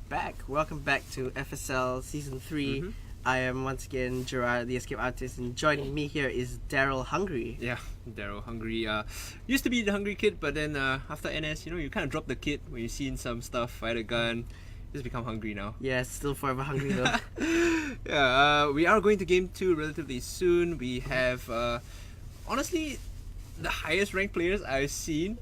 back. Welcome back to FSL Season 3. Mm-hmm. I am once again Gerard, the Escape Artist, and joining me here is Daryl Hungry. Yeah, Daryl Hungry. Used to be the hungry kid, but then after NS, you kind of drop the kid when you've seen some stuff, fight a gun, just become hungry now. Yeah, still forever hungry though. Yeah, we are going to Game 2 relatively soon. We have, honestly, the highest ranked players I've seen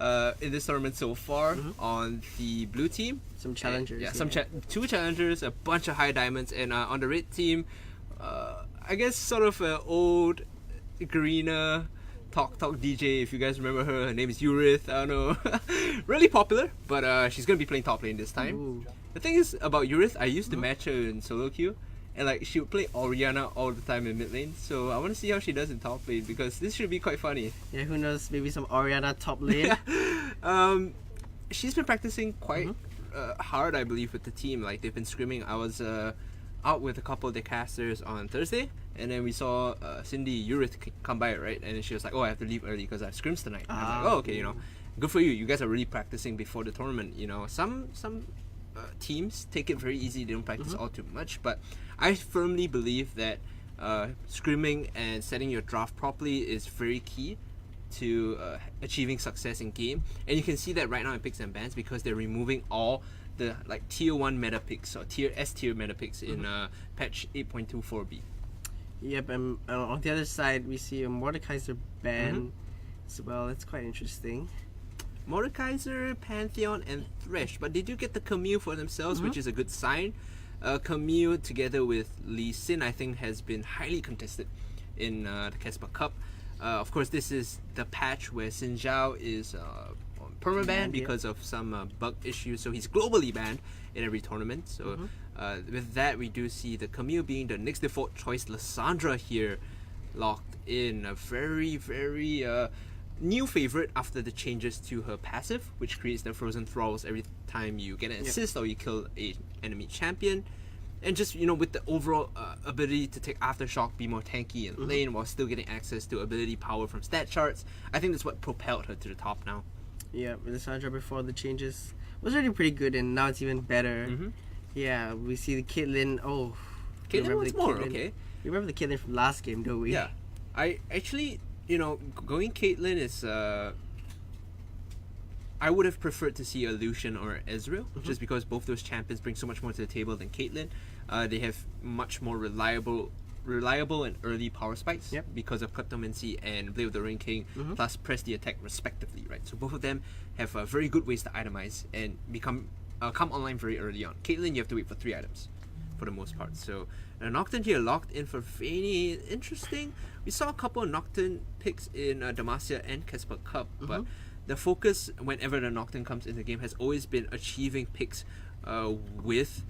in this tournament so far on the blue team. Some challengers. Two challengers, a bunch of high diamonds, and on the red team, I guess sort of an old Garena talk DJ. If you guys remember her name is Urith. I don't know, really popular, but she's gonna be playing top lane this time. Ooh. The thing is about Urith, I used to match her in solo queue, and like she would play Orianna all the time in mid lane. So I want to see how she does in top lane because this should be quite funny. Yeah, who knows? Maybe some Orianna top lane. She's been practicing quite hard, I believe, with the team. Like they've been scrimming. I was out with a couple of the casters on Thursday, and then we saw Cindy Urith come by, right? And then she was like, "Oh, I have to leave early because I have scrims tonight." And I was like, "Oh, okay, good for you. You guys are really practicing before the tournament." Some teams take it very easy. They don't practice all too much, but I firmly believe that scrimming and setting your draft properly is very key to achieving success in game. And you can see that right now in picks and bans because they're removing all the like tier 1 meta picks or S tier meta picks in patch 8.24b. Yep, and on the other side we see a Mordekaiser ban as well. It's quite interesting. Mordekaiser, Pantheon, and Thresh, but they do get the Camille for themselves, which is a good sign. Camille together with Lee Sin, I think, has been highly contested in the Casper Cup. Of course, this is the patch where Xin Zhao is on permaban because of some bug issues, so he's globally banned in every tournament. So with that, we do see the Camille being the next default choice. Lissandra here locked in, a very, very new favorite after the changes to her passive, which creates the frozen thralls every time you get an assist or you kill a enemy champion. And just, with the overall ability to take Aftershock, be more tanky in lane while still getting access to ability power from stat charts, I think that's what propelled her to the top now. Yeah, Lissandra before the changes was already pretty good, and now it's even better. Yeah, we see the Caitlyn. Oh, Caitlyn was more, okay. You remember the Caitlyn from last game, don't we? Yeah. I actually, going Caitlyn is... I would have preferred to see a Lucian or Ezreal, just because both those champions bring so much more to the table than Caitlyn. They have much more reliable and early power spikes because of Kleptomancy and Blade of the Rain King, plus press the attack respectively, right? So both of them have very good ways to itemize and come online very early on. Caitlyn, you have to wait for 3 items for the most part. So Nocturne here locked in for Vayne. Interesting. We saw a couple of Nocturne picks in Demacia and Casper Cup, but the focus whenever the Nocturne comes into the game has always been achieving picks with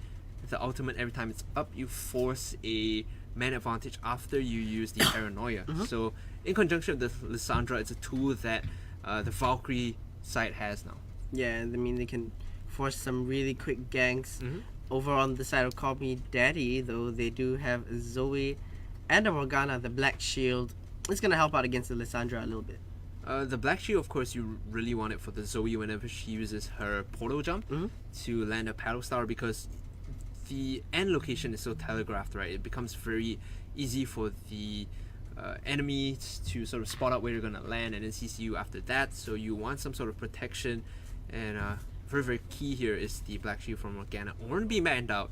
the ultimate. Every time it's up, you force a man advantage after you use the Paranoia. So in conjunction with the Lissandra, it's a tool that the Valkyrie side has now. Yeah, and I mean they can force some really quick ganks. Over on the side of Call Me Daddy, though, they do have Zoe and a Morgana, the Black Shield. It's going to help out against the Lissandra a little bit. The Black Shield, of course, you really want it for the Zoe whenever she uses her portal jump to land a paddle star, because the end location is so telegraphed, right? It becomes very easy for the enemies to sort of spot out where you're going to land and then CC you after that. So you want some sort of protection, and very, very key here is the Black Shield from Morgana. Ornn being banned out.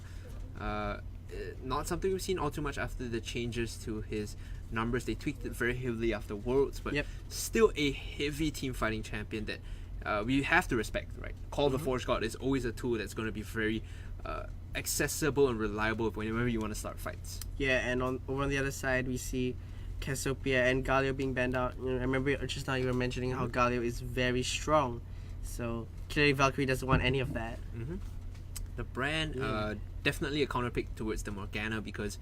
Not something we've seen all too much after the changes to his numbers. They tweaked it very heavily after Worlds, but still a heavy team fighting champion that we have to respect, right? Call of the Forge God is always a tool that's going to be very accessible and reliable whenever you want to start fights. Yeah, and over on the other side, we see Cassiopeia and Galio being banned out. I remember just now you were mentioning how Galio is very strong, so clearly Valkyrie doesn't want any of that. The brand, definitely a counter pick towards the Morgana, because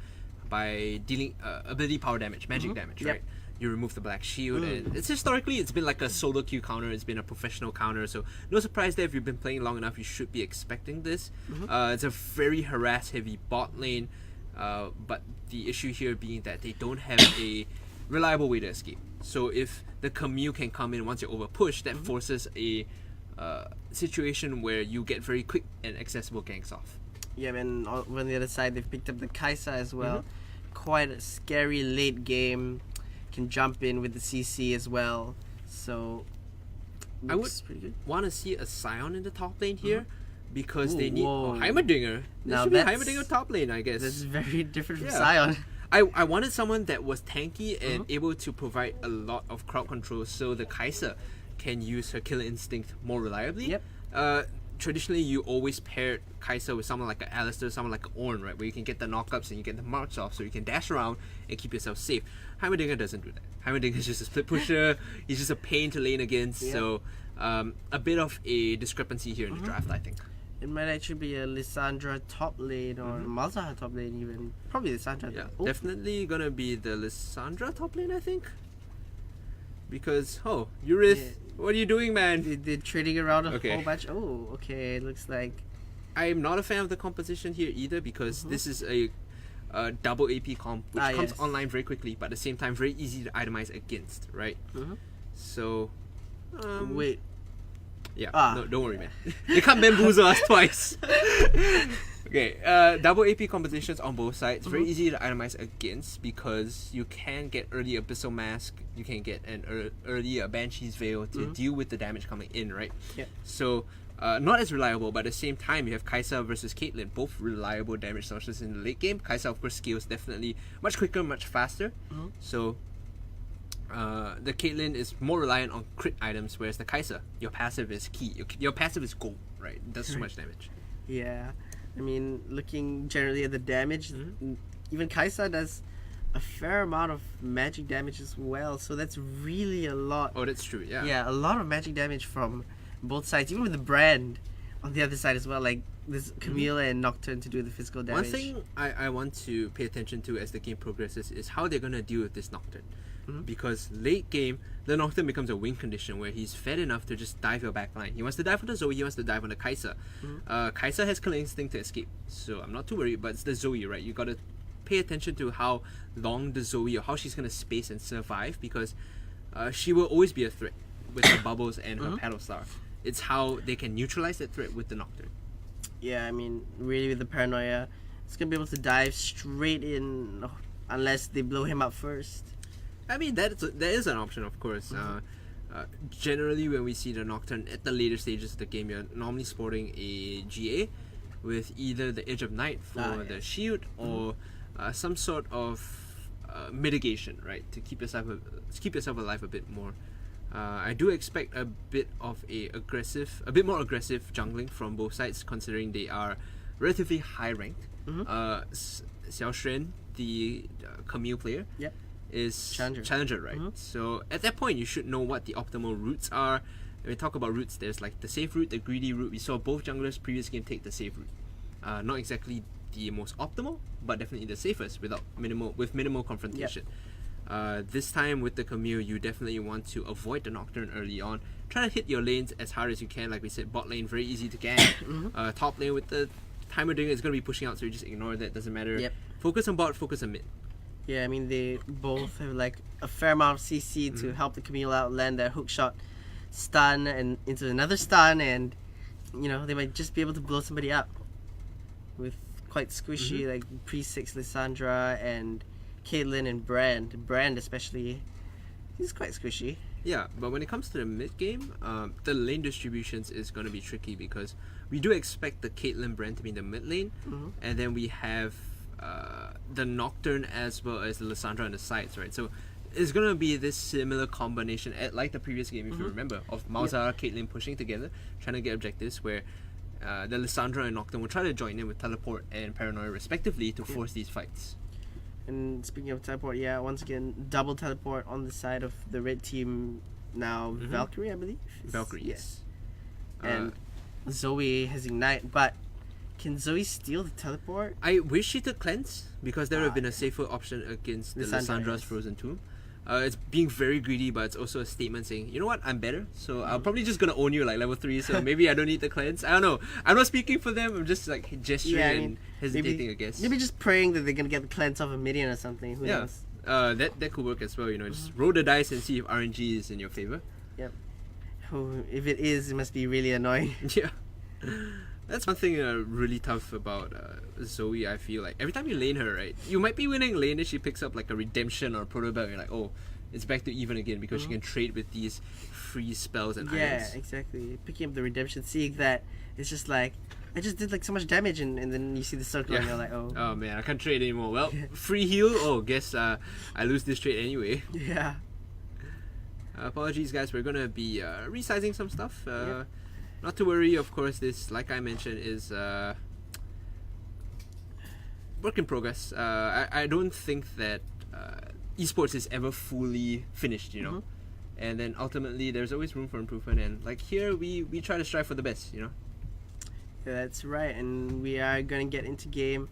by dealing ability power damage, magic damage, right? You remove the Black Shield, and it's been like a solo queue counter. It's been a professional counter, so no surprise there. If you've been playing long enough, you should be expecting this. It's a very harass heavy bot lane, but the issue here being that they don't have a reliable way to escape. So if the Camille can come in once you're over pushed, that forces a situation where you get very quick and accessible ganks off. Yeah, and on the other side, they've picked up the Kai'Sa as well. Quite a scary late game. Can jump in with the CC as well. So, I would pretty good. want to see a Scion in the top lane here because they need whoa. Heimerdinger. Now Should be that's- Heimerdinger top lane, I guess. That's very different from Yeah. Scion. I wanted someone that was tanky and able to provide a lot of crowd control so the Kai'Sa can use her killer instinct more reliably. Yep. Traditionally, you always pair Kai'Sa with someone like an Alistar, someone like an Ornn, right? Where you can get the knockups and you get the marks off so you can dash around and keep yourself safe. Heimerdinger doesn't do that. Heimerdinger is just a split pusher. He's just a pain to lane against. Yep. So a bit of a discrepancy here in the draft, I think. It might actually be a Lissandra top lane or Malzahar top lane even. Probably Lissandra. Yeah, Oh, definitely gonna be the Lissandra top lane, I think. Because, Urith, Yeah. what are you doing, man? They're trading around a Okay. whole bunch. Oh, okay. It looks like... I'm not a fan of the composition here either because this is a double AP comp which comes yes. online very quickly, but at the same time very easy to itemize against, right? So, Wait. yeah, Ah. no, don't worry, man. They can't bamboozle us twice. Okay, double AP compositions on both sides. Very easy to itemize against because you can get early Abyssal Mask, you can get an early Banshee's Veil to deal with the damage coming in, right? Yep. So, not as reliable, but at the same time, you have Kai'Sa versus Caitlyn, both reliable damage sources in the late game. Kai'Sa, of course, scales definitely much quicker, much faster. So, the Caitlyn is more reliant on crit items, whereas the Kai'Sa, your passive is key. Your passive is gold, right? It does so much damage. Yeah. I mean, looking generally at the damage, even Kai'Sa does a fair amount of magic damage as well. So that's really a lot. Oh, that's true, yeah. Yeah, a lot of magic damage from both sides, even with the brand on the other side as well. Like this Camille and Nocturne to do the physical damage. One thing I want to pay attention to as the game progresses is how they're going to deal with this Nocturne. Because late game, the Nocturne becomes a win condition where he's fed enough to just dive your back line. He wants to dive on the Zoe, he wants to dive on the Kai'Sa. Kai'Sa has killer instinct to escape, so I'm not too worried, but it's the Zoe, right? You gotta pay attention to how long the Zoe or how she's gonna space and survive because she will always be a threat with her bubbles and her paddle star. It's how they can neutralize that threat with the Nocturne. Yeah, I mean, really with the paranoia, it's gonna be able to dive straight in unless they blow him up first. I mean, that is an option, of course. Generally, when we see the Nocturne at the later stages of the game, you're normally sporting a GA with either the Edge of Night for the shield or some sort of mitigation, right, to keep yourself alive a bit more. I do expect a bit more aggressive jungling from both sides, considering they are relatively high ranked. Xiao Shen, the Camille player, is challenger, right? So at that point, you should know what the optimal routes are. When we talk about routes, there's like the safe route, the greedy route. We saw both junglers previous game take the safe route. Not exactly the most optimal, but definitely the safest with minimal confrontation. This time with the Camille, you definitely want to avoid the Nocturne early on. Try to hit your lanes as hard as you can. Like we said, bot lane very easy to gank. Top lane with the Heimerdinger is going to be pushing out, so you just ignore that. Doesn't matter. Focus on bot, focus on mid. Yeah, I mean, they both have like a fair amount of CC to help the Camille out, land their hook shot, stun, and into another stun, and you know, they might just be able to blow somebody up with quite squishy, like pre-6 Lissandra and Caitlyn and Brand. Brand especially, he's quite squishy. Yeah, but when it comes to the mid game, the lane distributions is going to be tricky because we do expect the Caitlyn Brand to be in the mid lane, and then we have the Nocturne as well as the Lissandra on the sides, right? So it's gonna be this similar combination, like the previous game, if you remember, of Malzahar, Caitlyn pushing together, trying to get objectives, where the Lissandra and Nocturne will try to join in with Teleport and Paranoia respectively to force these fights. And speaking of teleport, once again, double teleport on the side of the red team now. Valkyrie, I believe. Valkyrie, yes. And Zoe has Ignite, but can Zoe steal the teleport? I wish she took Cleanse, because that would have been a safer option against the Lissandra's Frozen Tomb. It's being very greedy, but it's also a statement saying, you know what, I'm better, so I'm probably just gonna own you like level 3, so maybe I don't need the Cleanse. I don't know. I'm not speaking for them, I'm just like gesturing and hesitating, I guess. Maybe just praying that they're gonna get the Cleanse off a minion or something. Who knows? That could work as well, you know, just roll the dice and see if RNG is in your favor. Oh, if it is, it must be really annoying. Yeah. That's one thing really tough about Zoe, I feel like. Every time you lane her, right, you might be winning lane and she picks up like a redemption or a proto belt, and you're like, oh, it's back to even again because she can trade with these free spells and items. Yeah, exactly. Picking up the redemption, seeing that, it's just like, I just did like so much damage, and then you see the circle and you're like, oh. Oh man, I can't trade anymore. Well, free heal? Oh, guess I lose this trade anyway. Yeah. Apologies guys, we're gonna be resizing some stuff. Not to worry, of course, this, like I mentioned, is work in progress. I don't think that esports is ever fully finished, you know. And then ultimately, there's always room for improvement. And like here, we try to strive for the best, you know. Yeah, that's right. And we are gonna get into game.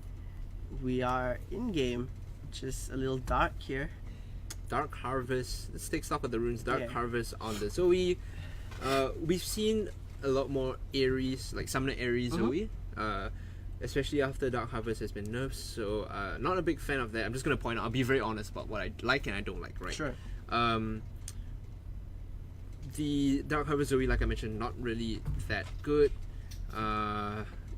We are in game, just a little dark here. Dark Harvest. Let's take stock of the runes. Dark Harvest on the Zoe. We've seen a lot more Aries, like Summoner Aries Zoe, especially after Dark Harvest has been nerfed. So not a big fan of that. I'm just gonna point out, I'll be very honest about what I like and I don't like, right? Sure. The Dark Harvest Zoe, like I mentioned, not really that good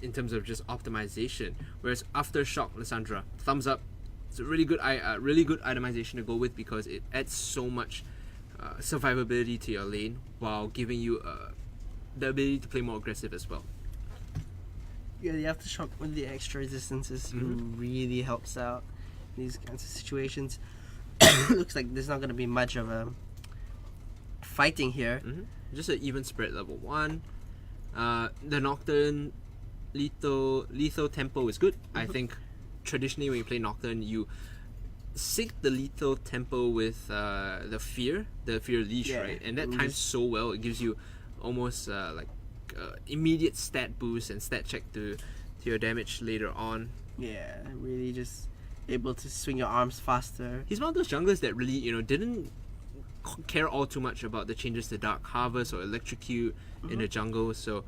in terms of just optimization. Whereas Aftershock Lissandra, thumbs up. It's a really good itemization to go with because it adds so much survivability to your lane while giving you the ability to play more aggressive as well. Yeah, the Aftershock with the extra resistances really helps out in these kinds of situations. Looks like there's not going to be much of a fighting here. Just an even spread level 1. The Nocturne lethal tempo is good. I think traditionally when you play Nocturne, you sync the lethal tempo with the fear leash, right? And that times so well. It gives you almost like immediate stat boost and stat check to your damage later on. Yeah, really just able to swing your arms faster. He's one of those junglers that really, you know, didn't care all too much about the changes to Dark Harvest or Electrocute in the jungle. So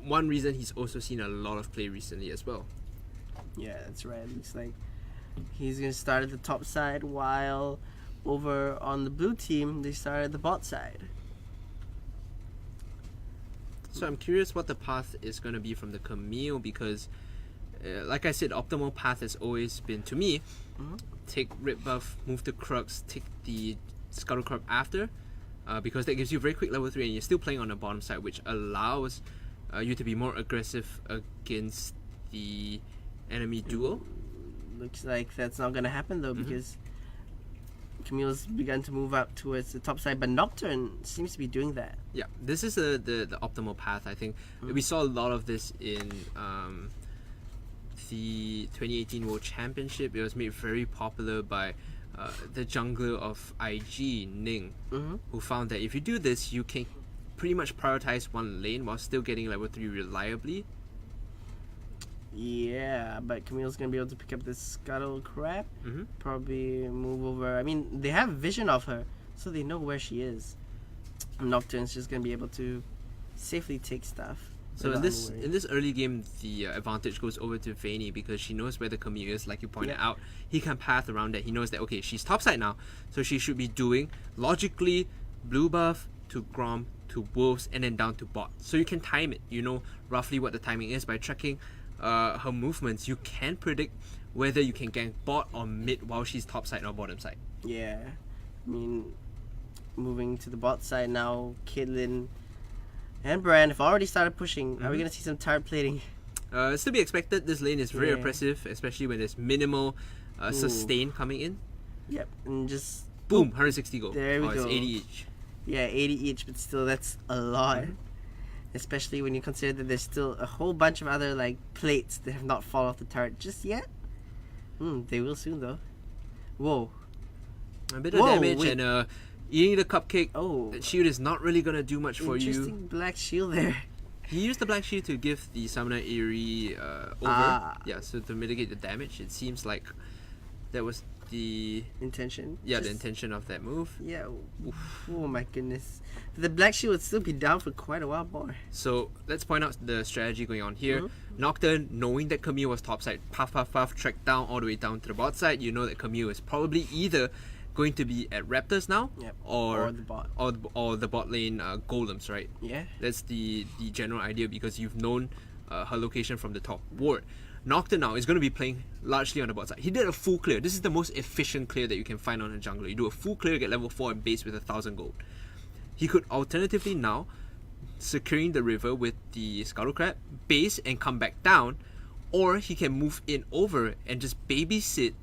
one reason he's also seen a lot of play recently as well. Yeah, that's right. It looks like he's going to start at the top side, while over on the blue team, they start at the bot side. So I'm curious what the path is going to be from the Camille, because like I said, optimal path has always been, to me, take Rip Buff, move to Crux, take the Scuttle Crab after, because that gives you very quick level 3 and you're still playing on the bottom side, which allows you to be more aggressive against the enemy duo. Looks like that's not going to happen though, because Camille's begun to move up towards the top side, but Nocturne seems to be doing that. Yeah, this is the optimal path. I think we saw a lot of this in the 2018 World Championship. It was made very popular by the jungler of IG, Ning, who found that if you do this, you can pretty much prioritize one lane while still getting level 3 reliably. Yeah, but Camille's gonna be able to pick up this Scuttle Crab. Probably move over. I mean, they have vision of her, so they know where she is. Nocturne's just gonna be able to safely take stuff. So in this early game, the advantage goes over to Vayne because she knows where the Camille is, like you pointed out. He can path around that. He knows that, okay, she's topside now, so she should be doing, logically, blue buff to Grom to Wolves and then down to bot. So you can time it. You know roughly what the timing is by tracking her movements. You can predict whether you can gank bot or mid while she's topside or bottom side. Yeah, I mean, moving to the bot side now, Caitlyn and Brand have already started pushing. Are we going to see some tard plating? It's to be expected. This lane is very oppressive, especially when there's minimal sustain coming in. Yep, and just... Boom, 160 gold. There we go. It's 80 each. Yeah, 80 each, but still, that's a lot. Especially when you consider that there's still a whole bunch of other like plates that have not fallen off the turret just yet. They will soon though. Whoa. A bit of damage and eating the cupcake. Oh, that shield is not really gonna do much for you. Interesting black shield there. He used the black shield to give the Summoner Eerie over. Yeah, so to mitigate the damage. It seems like that was the intention. Yeah, the intention of that move. Yeah. Oh my goodness. The black shield would still be down for quite a while more. So let's point out the strategy going on here. Nocturne, knowing that Camille was topside, puff, track down all the way down to the bot side. You know that Camille is probably either going to be at Raptors now, Yep. or the bot. or the bot lane golems, right? Yeah. That's the general idea, because you've known her location from the top ward. Nocturne now is going to be playing largely on the bot side. He did a full clear. This is the most efficient clear that you can find on a jungler. You do a full clear, get level 4 and base with 1,000 gold. He could alternatively now securing the river with the Scuttle Crab, base and come back down, or he can move in over and just babysit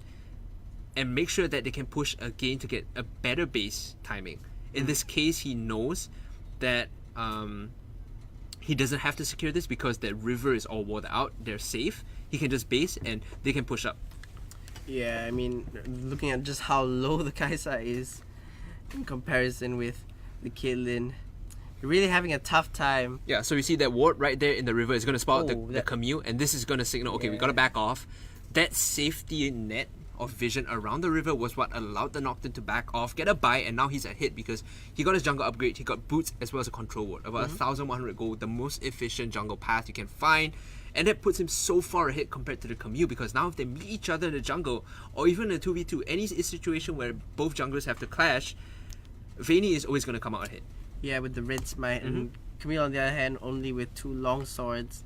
and make sure that they can push again to get a better base timing. In this case, he knows that he doesn't have to secure this because the river is all walled out. They're safe. He can just base and they can push up. Yeah, I mean, looking at just how low the Kai'Sa is in comparison with the Caitlyn, really having a tough time. Yeah, so you see that ward right there in the river is going to spot out the that- Camille, and this is going to signal, okay, we got to back off. That safety net of vision around the river was what allowed the Nocturne to back off, get a buy, and now he's at hit because he got his jungle upgrade, he got boots as well as a control ward. About 1,100 gold, the most efficient jungle path you can find. And that puts him so far ahead compared to the Camille, because now if they meet each other in the jungle, or even in a 2v2, any situation where both junglers have to clash, Vayne is always going to come out ahead. Yeah, with the red smite, and Camille on the other hand only with 2 long swords.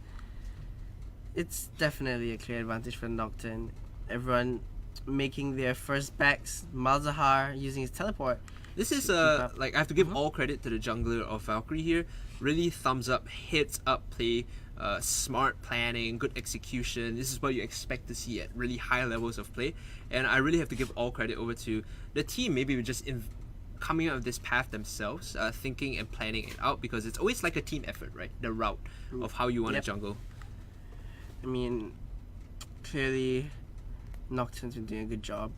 It's definitely a clear advantage for Nocturne. Everyone making their first backs. Malzahar using his teleport. This is up. like, I have to give all credit to the jungler of Valkyrie here. Really thumbs up, heads up play, smart planning, good execution. This is what you expect to see at really high levels of play. And I really have to give all credit over to the team. Maybe we're just coming out of this path themselves, thinking and planning it out, because it's always like a team effort, right? The route of how you want to jungle. I mean, clearly Nocturne's been doing a good job.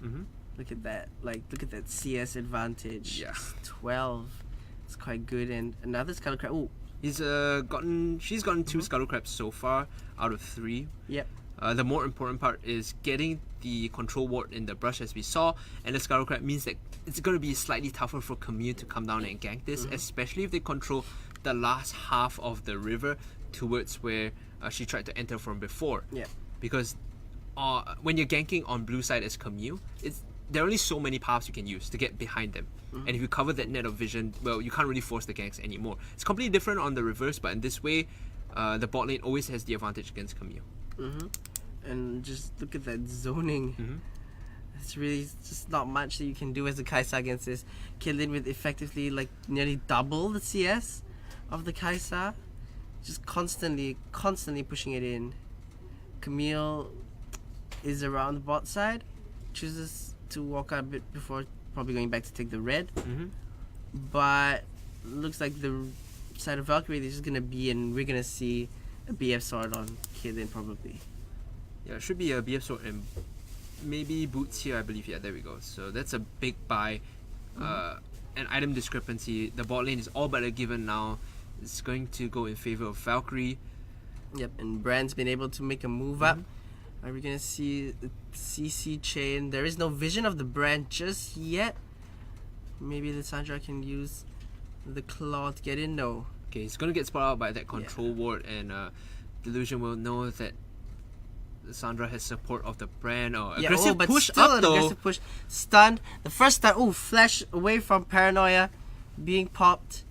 Look at that. Like, look at that CS advantage. Yeah. It's 12. It's quite good. And another Scuttle Crab. Oh, She's gotten 2 Scuttle Crabs so far out of 3. yep. The more important part is getting the control ward in the brush, as we saw, and the Scuttle Crab means that it's going to be slightly tougher for Camille to come down and gank this, especially if they control the last half of the river towards where she tried to enter from before. Yeah. Because when you're ganking on blue side as Camille, there are only so many paths you can use to get behind them. And if you cover that net of vision, well, you can't really force the ganks anymore. It's completely different on the reverse, but in this way, the bot lane always has the advantage against Camille. And just look at that zoning. It's really just not much that you can do as a Kai'Sa against this Caitlyn with effectively like nearly double the CS of the Kai'Sa. Just constantly pushing it in. Camille is around the bot side, chooses to walk out a bit before probably going back to take the red. But looks like the side of Valkyrie is just gonna be, and we're gonna see a BF sword on Caitlyn probably. Yeah, it should be a BF sword and maybe boots here, I believe. Yeah, there we go. So that's a big buy. An item discrepancy. The bot lane is all but a given now. It's going to go in favor of Valkyrie. Yep, and Brand's been able to make a move up. Are we gonna see the CC chain? There is no vision of the Brand just yet. Maybe Lissandra can use the claw to get in though. Okay, he's going to get spotted out by that control ward, and Delusion will know that Sandra has support of the Brand. Aggressive but push still up an though. aggressive push. Stunned. The first stun. Oh, flash away from Paranoia. Being popped.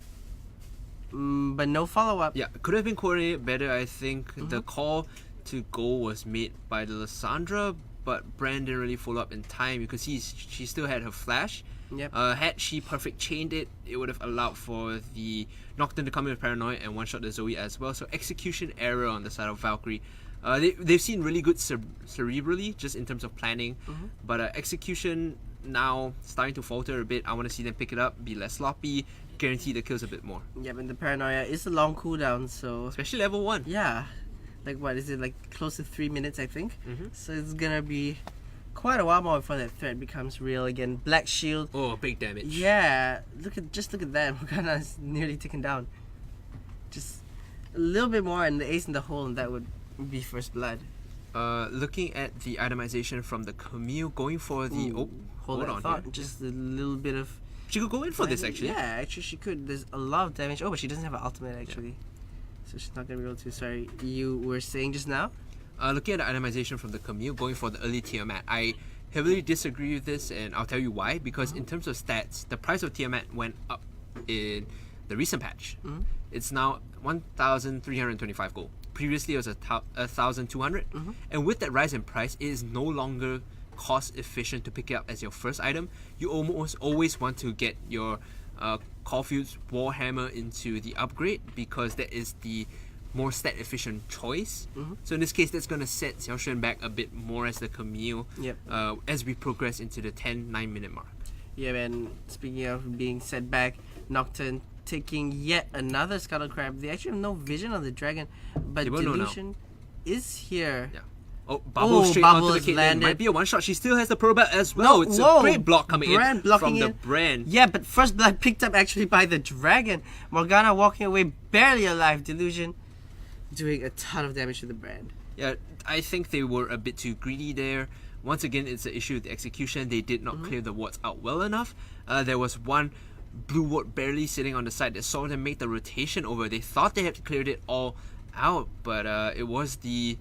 But no follow up. Yeah, could have been coordinated better, I think. The call to go was made by the Lissandra, but Brand didn't really follow up in time. You could see she still had her flash. Yep. Had she perfect chained it, it would have allowed for the Nocturne to come in with Paranoia and one-shot the Zoe as well. So execution error on the side of Valkyrie. They've seen really good cerebrally, just in terms of planning. But execution now starting to falter a bit. I want to see them pick it up, be less sloppy, guarantee the kills a bit more. Yeah, but the Paranoia is a long cooldown, so... Especially level 1. Yeah. Like, what is it? Like, close to 3 minutes, I think? So it's gonna be quite a while more before that threat becomes real again. Black Shield. Oh, big damage. Yeah. Just look at that. Morgana is nearly taken down. Just a little bit more and the ace in the hole, and that would be first blood. Looking at the itemization from the Camille, going for the... hold on thought. Here. Just a little bit of... She could go in for this, actually. Yeah, actually she could. There's a lot of damage. Oh, but she doesn't have an ultimate, actually. So she's not going to be able to. Sorry, you were saying just now? Looking at the itemization from the Camille, going for the early Tiamat, I heavily disagree with this, and I'll tell you why. Because in terms of stats, the price of Tiamat went up in the recent patch. It's now 1,325 gold. Previously, it was 1,200. And with that rise in price, it is no longer cost efficient to pick it up as your first item. You almost always want to get your Caulfield's Warhammer into the upgrade, because that is the more stat efficient choice. So in this case, that's going to set Xiaoshen back a bit more as the Camille as we progress into the 10-9 minute mark. Yeah, man. Speaking of being set back, Nocturne taking yet another Scuttle Crab. They actually have no vision on the dragon, but Delusion is here. Yeah. Oh, Bubble straight onto the Caitlyn. Landed. Might be a one-shot. She still has the Pro Belt as well. It's a great block coming in from the Brand. Yeah, but first blood picked up actually by the dragon. Morgana walking away barely alive. Delusion doing a ton of damage to the Brand. Yeah, I think they were a bit too greedy there. Once again, it's an issue with the execution. They did not clear the wards out well enough. There was one blue ward barely sitting on the side that saw them make the rotation over. They thought they had cleared it all out, but it was the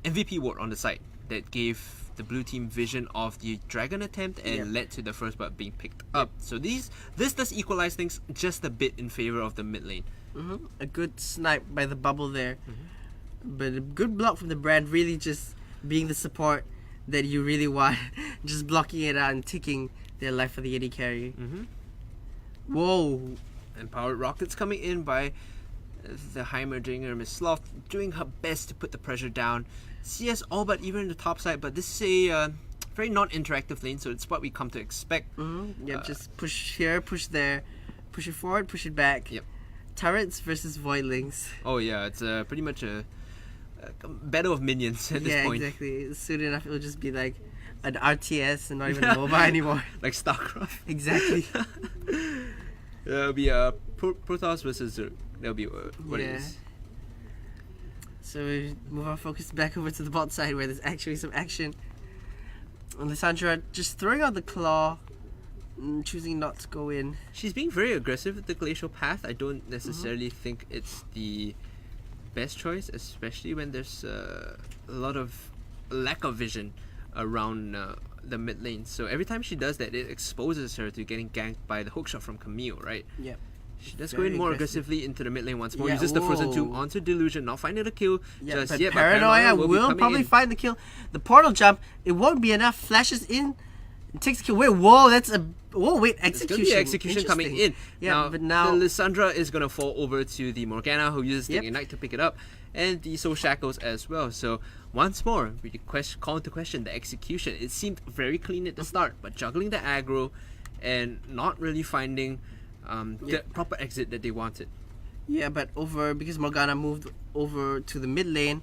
MVP ward on the side that gave the blue team vision of the dragon attempt and led to the first blood being picked up. So this does equalize things just a bit in favor of the mid lane. A good snipe by the bubble there, but a good block from the Brand, really just being the support that you really want, just blocking it out and taking their life for the AD carry. Whoa! And powered rockets coming in by the Heimerdinger. Miss Sloth doing her best to put the pressure down. CS all but even in the top side, but this is a very non-interactive lane, so it's what we come to expect. Just push here, push there, push it forward, push it back. Turrets versus Voidlings. Oh yeah, it's pretty much a battle of minions at this point. Yeah, exactly. Soon enough, it'll just be like an RTS and not even a MOBA anymore. Like StarCraft. Exactly. It'll be Protoss versus Zerg. That'll be what it is. So we move our focus back over to the bot side where there's actually some action. And Lissandra just throwing out the claw, choosing not to go in. She's being very aggressive with the Glacial Path. I don't necessarily think it's the best choice, especially when there's a lot of lack of vision around the mid lane. So every time she does that, it exposes her to getting ganked by the hookshot from Camille, right? Yeah. She does go in more aggressively into the mid lane once more. Uses the Frozen Tomb onto Delusion, not finding the kill. But Paranoia will probably find the kill. The portal jump, it won't be enough. Flashes in, takes the kill. Wait, execution. It's going to be execution coming in. Yeah, but now the Lissandra is going to fall over to the Morgana, who uses the Ignite to pick it up, and the Soul Shackles as well. So once more, we call into question the execution. It seemed very clean at the start, but juggling the aggro and not really finding the proper exit that they wanted. Yeah, but because Morgana moved over to the mid lane,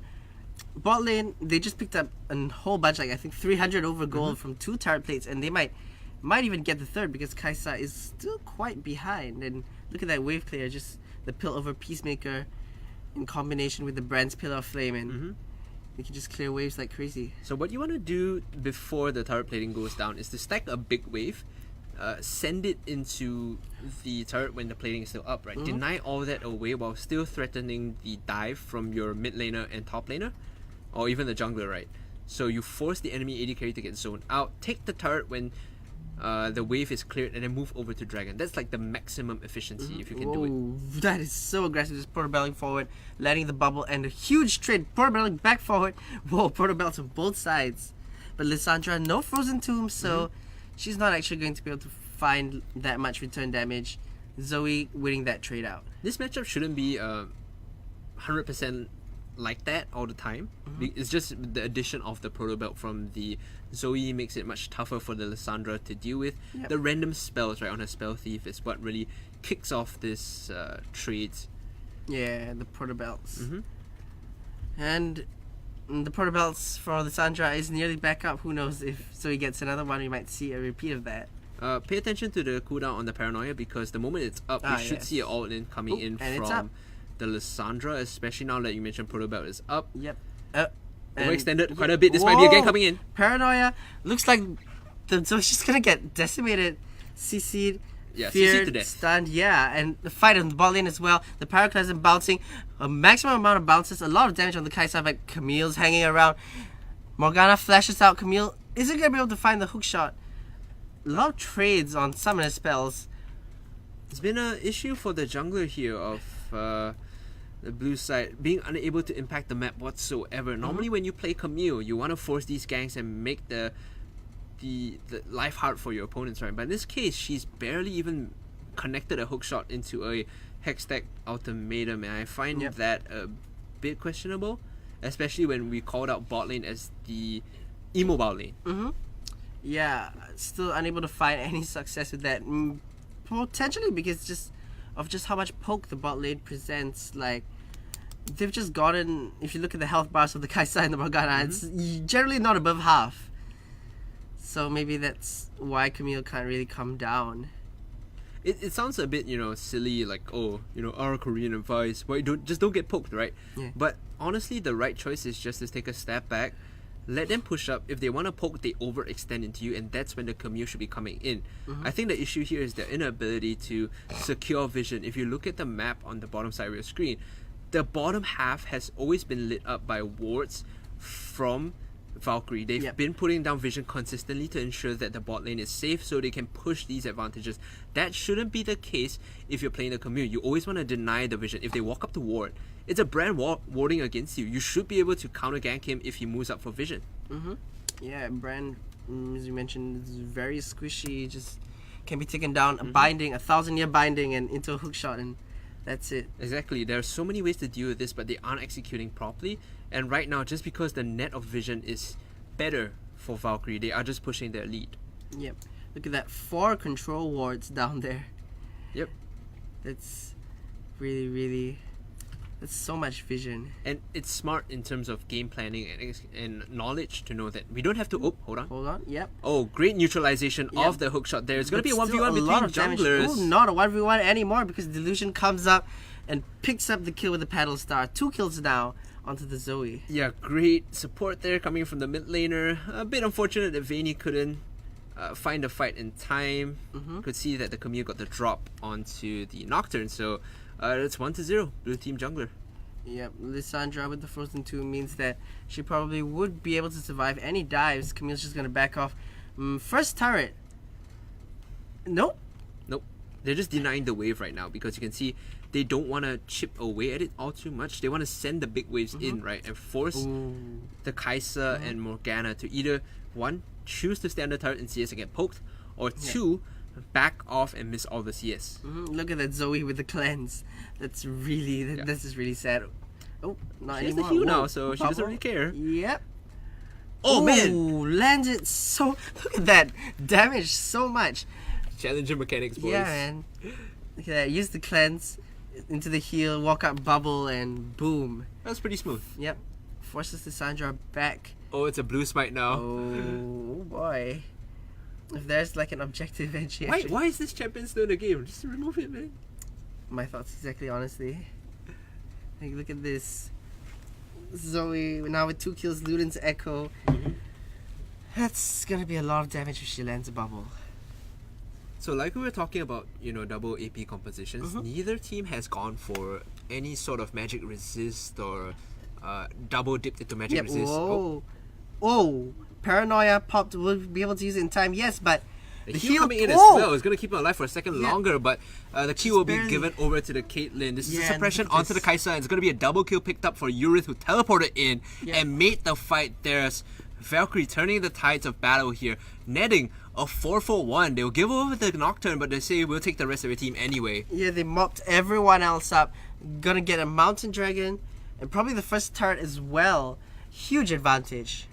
bot lane, they just picked up a whole bunch, like I think 300 over gold from 2 turret plates, and they might even get the third because Kai'Sa is still quite behind. And look at that wave clear, just the pill over Peacemaker in combination with the Brand's Pillar of Flame, and they can just clear waves like crazy. So what you want to do before the turret plating goes down is to stack a big wave, send it into the turret when the plating is still up, right? Deny all that away while still threatening the dive from your mid laner and top laner, or even the jungler, right? So you force the enemy AD carry to get zoned out, take the turret when the wave is cleared, and then move over to dragon. That's like the maximum efficiency if you can do it. That is so aggressive. Just portabelling forward, letting the bubble, and a huge trade. Portabelling back forward. Whoa, portabells on both sides. But Lissandra, no Frozen Tomb, so she's not actually going to be able to find that much return damage. Zoe winning that trade out. This matchup shouldn't be 100% like that all the time. It's just the addition of the Proto Belt from the Zoe makes it much tougher for the Lissandra to deal with. The random spells right on her Spell Thief is what really kicks off this trade. Yeah, the Proto Belts. And the Proto Belts for Lissandra is nearly back up. Who knows if Zoe gets another one, we might see a repeat of that. Pay attention to the cooldown on the Paranoia, because the moment it's up, we should see it all in coming in from the Lissandra, especially now that you mentioned Proto Belt is up. Overextended quite a bit. This might be again coming in. Paranoia looks like Zoe's just gonna get decimated, CC'd. Yeah, feared, CC'd to death. Stunned, and the fight on the bot lane as well. The Pyroclasm bouncing, a maximum amount of bounces, a lot of damage on the Kai'Sa, but Camille's hanging around. Morgana flashes out Camille, is it gonna be able to find the hook shot? A lot of trades on summoner spells. It's been an issue for the jungler here of the blue side being unable to impact the map whatsoever. Normally when you play Camille, you want to force these ganks and make the life hard for your opponents, right? But in this case, she's barely even connected a hook shot into a Hextech ultimatum, and I find that a bit questionable, especially when we called out bot lane as the immobile lane. Yeah, still unable to find any success with that. Potentially because just how much poke the bot lane presents. Like, they've just gotten, if you look at the health bars of the Kai'Sa and the Morgana, it's generally not above half. So maybe that's why Camille can't really come down. It sounds a bit, silly, like, our Korean advice, why don't get poked, right? Yeah. But honestly, the right choice is just to take a step back, let them push up. If they want to poke, they overextend into you, and that's when the Camille should be coming in. I think the issue here is their inability to secure vision. If you look at the map on the bottom side of your screen, the bottom half has always been lit up by wards from Valkyrie. They've been putting down vision consistently to ensure that the bot lane is safe so they can push these advantages. That shouldn't be the case if you're playing the Camille. You always want to deny the vision. If they walk up to ward, it's a brand warding against you. You should be able to counter gank him if he moves up for vision. Yeah, Brand, as you mentioned, is very squishy. Just can be taken down. A binding, 1,000-year binding, and into a hook shot, and that's it. Exactly. There are so many ways to deal with this, but they aren't executing properly. And right now, just because the net of vision is better for Valkyrie, they are just pushing their lead. Yep. Look at that. 4 control wards down there. Yep. That's really, really... That's so much vision. And it's smart in terms of game planning and knowledge to know that we don't have to... Oh, hold on. Hold on. Yep. Oh, great neutralization of the hook shot there. It's going to be a 1v1 between junglers. Oh, not a 1v1 anymore because Delusion comes up and picks up the kill with the Paddle Star. 2 kills now onto the Zoe. Yeah, great support there coming from the mid laner. A bit unfortunate that Vayne couldn't find a fight in time. Could see that the Camille got the drop onto the Nocturne. So it's 1-0, blue team jungler. Yep, Lissandra with the Frozen 2 means that she probably would be able to survive any dives. Camille's just going to back off. First turret. Nope. They're just denying the wave right now because you can see they don't want to chip away at it all too much. They want to send the big waves in, right? And force the Kai'Sa and Morgana to either, 1, choose to stand the turret and CS and get poked, or 2, back off and miss all the CS. Look at that Zoe with the cleanse. That's really, this is really sad. Oh, not she anymore. has the heal now, so she doesn't really care. Yep. Oh, man! Landed so... Look at that. Damage so much. Challenger mechanics, boys. Yeah, man. Look at that. Use the cleanse into the heal, walk out bubble, and boom. That was pretty smooth. Yep. Forces Lissandra back. Oh, it's a blue smite now. Oh, boy. If there's like an objective edge here. Why is this champion still in the game? Just remove it, man. My thoughts exactly, honestly. Like, look at this. Zoe now with 2 kills, Luden's Echo. That's gonna be a lot of damage if she lands a bubble. So like we were talking about, double AP compositions, neither team has gone for any sort of magic resist or double dipped into magic resist. Oh, Paranoia popped. We'll be able to use it in time, yes, but the heal coming in as well is going to keep him alive for a second longer, but the key will be given over to the Caitlyn. This is a suppression onto the Kai'Sa, and it's going to be a double kill picked up for Urith, who teleported in and made the fight. There's Valkyrie turning the tides of battle here, netting a 4-4-1. They'll give over the Nocturne, but they say we'll take the rest of your team anyway. Yeah, they mopped everyone else up. Gonna get a Mountain Dragon, and probably the first turret as well. Huge advantage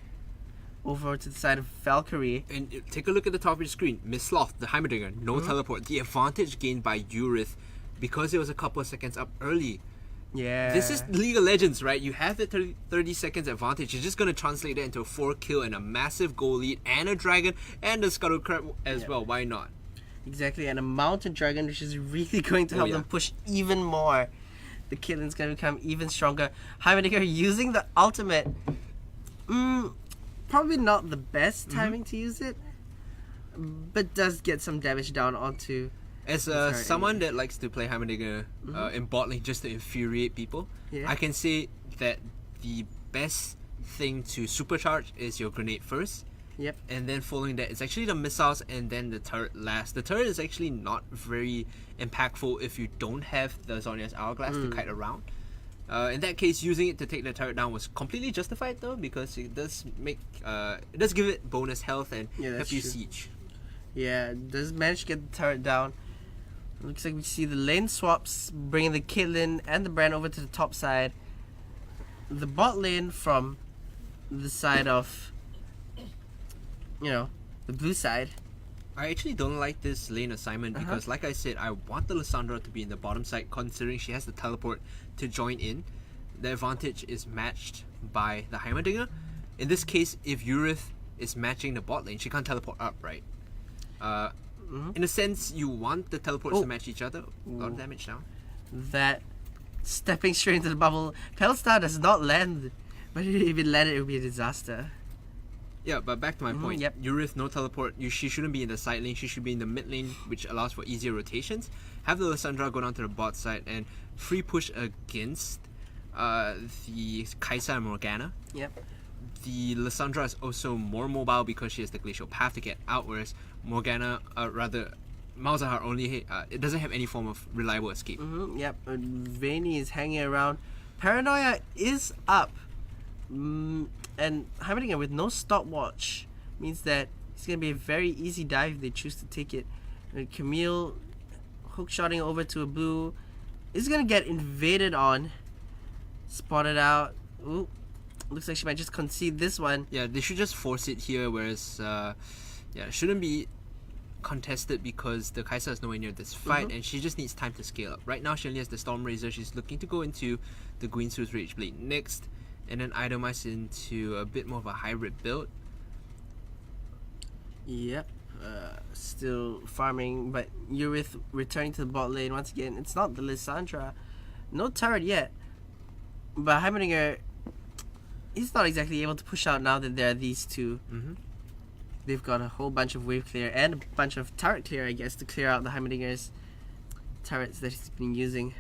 over to the side of Valkyrie. And take a look at the top of your screen. Miss Sloth, the Heimerdinger, no teleport. The advantage gained by Urith because it was a couple of seconds up early. Yeah. This is League of Legends, right? You have the 30 seconds advantage. You're just going to translate that into a 4 kill and a massive goal lead and a dragon and a Scuttle Crab as well. Why not? Exactly, and a Mountain Dragon, which is really going to help them push even more. The Caitlyn's going to become even stronger. Heimerdinger using the ultimate. Probably not the best timing to use it, but does get some damage down onto... As someone that likes to play Heimerdinger in bot lane just to infuriate people, I can say that the best thing to supercharge is your grenade first, Yep. And then following that, it's actually the missiles and then the turret last. The turret is actually not very impactful if you don't have the Zhonya's Hourglass to kite around. In that case, using it to take the turret down was completely justified though, because it does give it bonus health and help you siege. Yeah, does manage to get the turret down. Looks like we see the lane swaps, bringing the Caitlyn and the Brand over to the top side. The bot lane from the side of, the blue side. I actually don't like this lane assignment because, like I said, I want the Lissandra to be in the bottom side, considering she has the teleport to join in. The advantage is matched by the Heimerdinger. In this case, if Urith is matching the bot lane, she can't teleport up, right? In a sense, you want the teleports to match each other. A lot of damage now. That stepping straight into the bubble. Pelstar does not land, but if it landed, it would be a disaster. Yeah, but back to my point. Yep. Urith, no teleport. She shouldn't be in the side lane. She should be in the mid lane, which allows for easier rotations. Have the Lissandra go down to the bot side and free push against the Kai'Sa and Morgana. Yep. The Lissandra is also more mobile because she has the Glacial Path to get out, whereas Morgana, Malzahar only it doesn't have any form of reliable escape. Yep. Vayne is hanging around. Paranoia is up. And Heimerdinger with no stopwatch means that it's going to be a very easy dive if they choose to take it. And Camille hookshotting over to a blue is going to get invaded on. Spotted out. Ooh. Looks like she might just concede this one. Yeah, they should just force it here, whereas it shouldn't be contested because the Kai'Sa is nowhere near this fight and she just needs time to scale up. Right now she only has the Storm Razor. She's looking to go into the Guinsoo's Rage Blade next and then itemize into a bit more of a hybrid build. Yep. Still farming, but Urith returning to the bot lane once again. It's not the Lissandra. No turret yet. But Heimerdinger, he's not exactly able to push out now that there are these two. They've got a whole bunch of wave clear and a bunch of turret clear, I guess, to clear out the Heimerdinger's turrets that he's been using.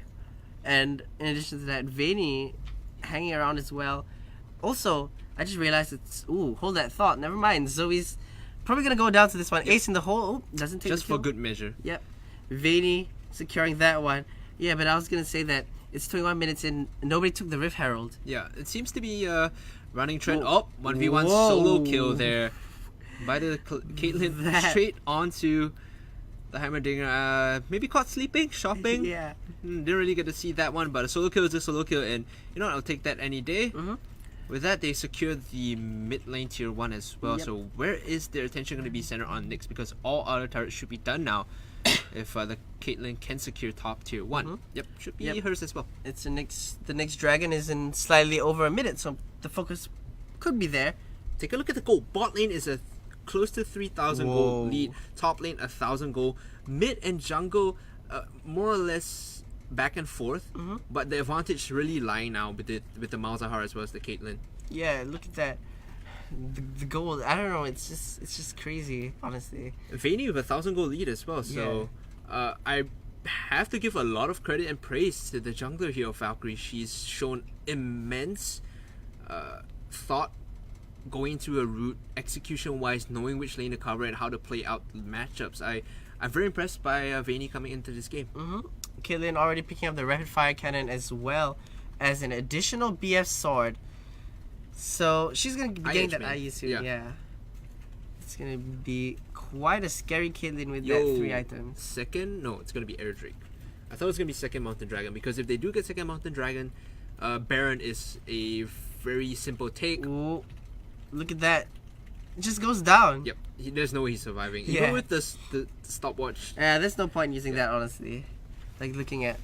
And in addition to that, Vayne hanging around as well. Also, I just realized it's... Ooh, hold that thought. Never mind. Zoe's probably going to go down to this one. Yep. Ace in the hole. Oh, doesn't take just for good measure. Yep. Vayne securing that one. Yeah, but I was going to say that it's 21 minutes in. Nobody took the Rift Herald. Yeah, it seems to be running trend. Oh, 1v1 solo kill there by the Caitlyn straight onto the Heimerdinger. Maybe caught sleeping, shopping. Yeah. Didn't really get to see that one, but a solo kill is a solo kill, and you know what, I'll take that any day. With that, they secured the mid lane tier 1 as well. Yep. So where is their attention going to be centered on next? Because all other turrets should be done now. If the Caitlyn can secure top tier 1. Yep, should be hers as well. It's the next dragon is in slightly over a minute, so the focus could be there. Take a look at the gold. Bot lane is a close to 3,000 gold lead. Top lane 1,000 gold. Mid and jungle more or less back and forth, but the advantage really lying now with the Malzahar as well as the Caitlyn. Yeah, look at that. The gold, I don't know, it's just crazy, honestly. Vayne with 1,000 gold lead as well, so I have to give a lot of credit and praise to the jungler here of Valkyrie. She's shown immense thought going into a route, execution wise, knowing which lane to cover and how to play out matchups. I'm very impressed by Vayne coming into this game. Caitlyn already picking up the rapid fire cannon as well as an additional BF sword. So she's going to be getting that IU soon. Yeah. It's going to be quite a scary Caitlyn with that 3 items. Second? No, it's going to be Air Drake. I thought it was going to be second Mountain Dragon, because if they do get second Mountain Dragon, Baron is a very simple take. Ooh, look at that. It just goes down. Yep. There's no way he's surviving. Even with the stopwatch. Yeah, there's no point in using that, honestly. Like, looking at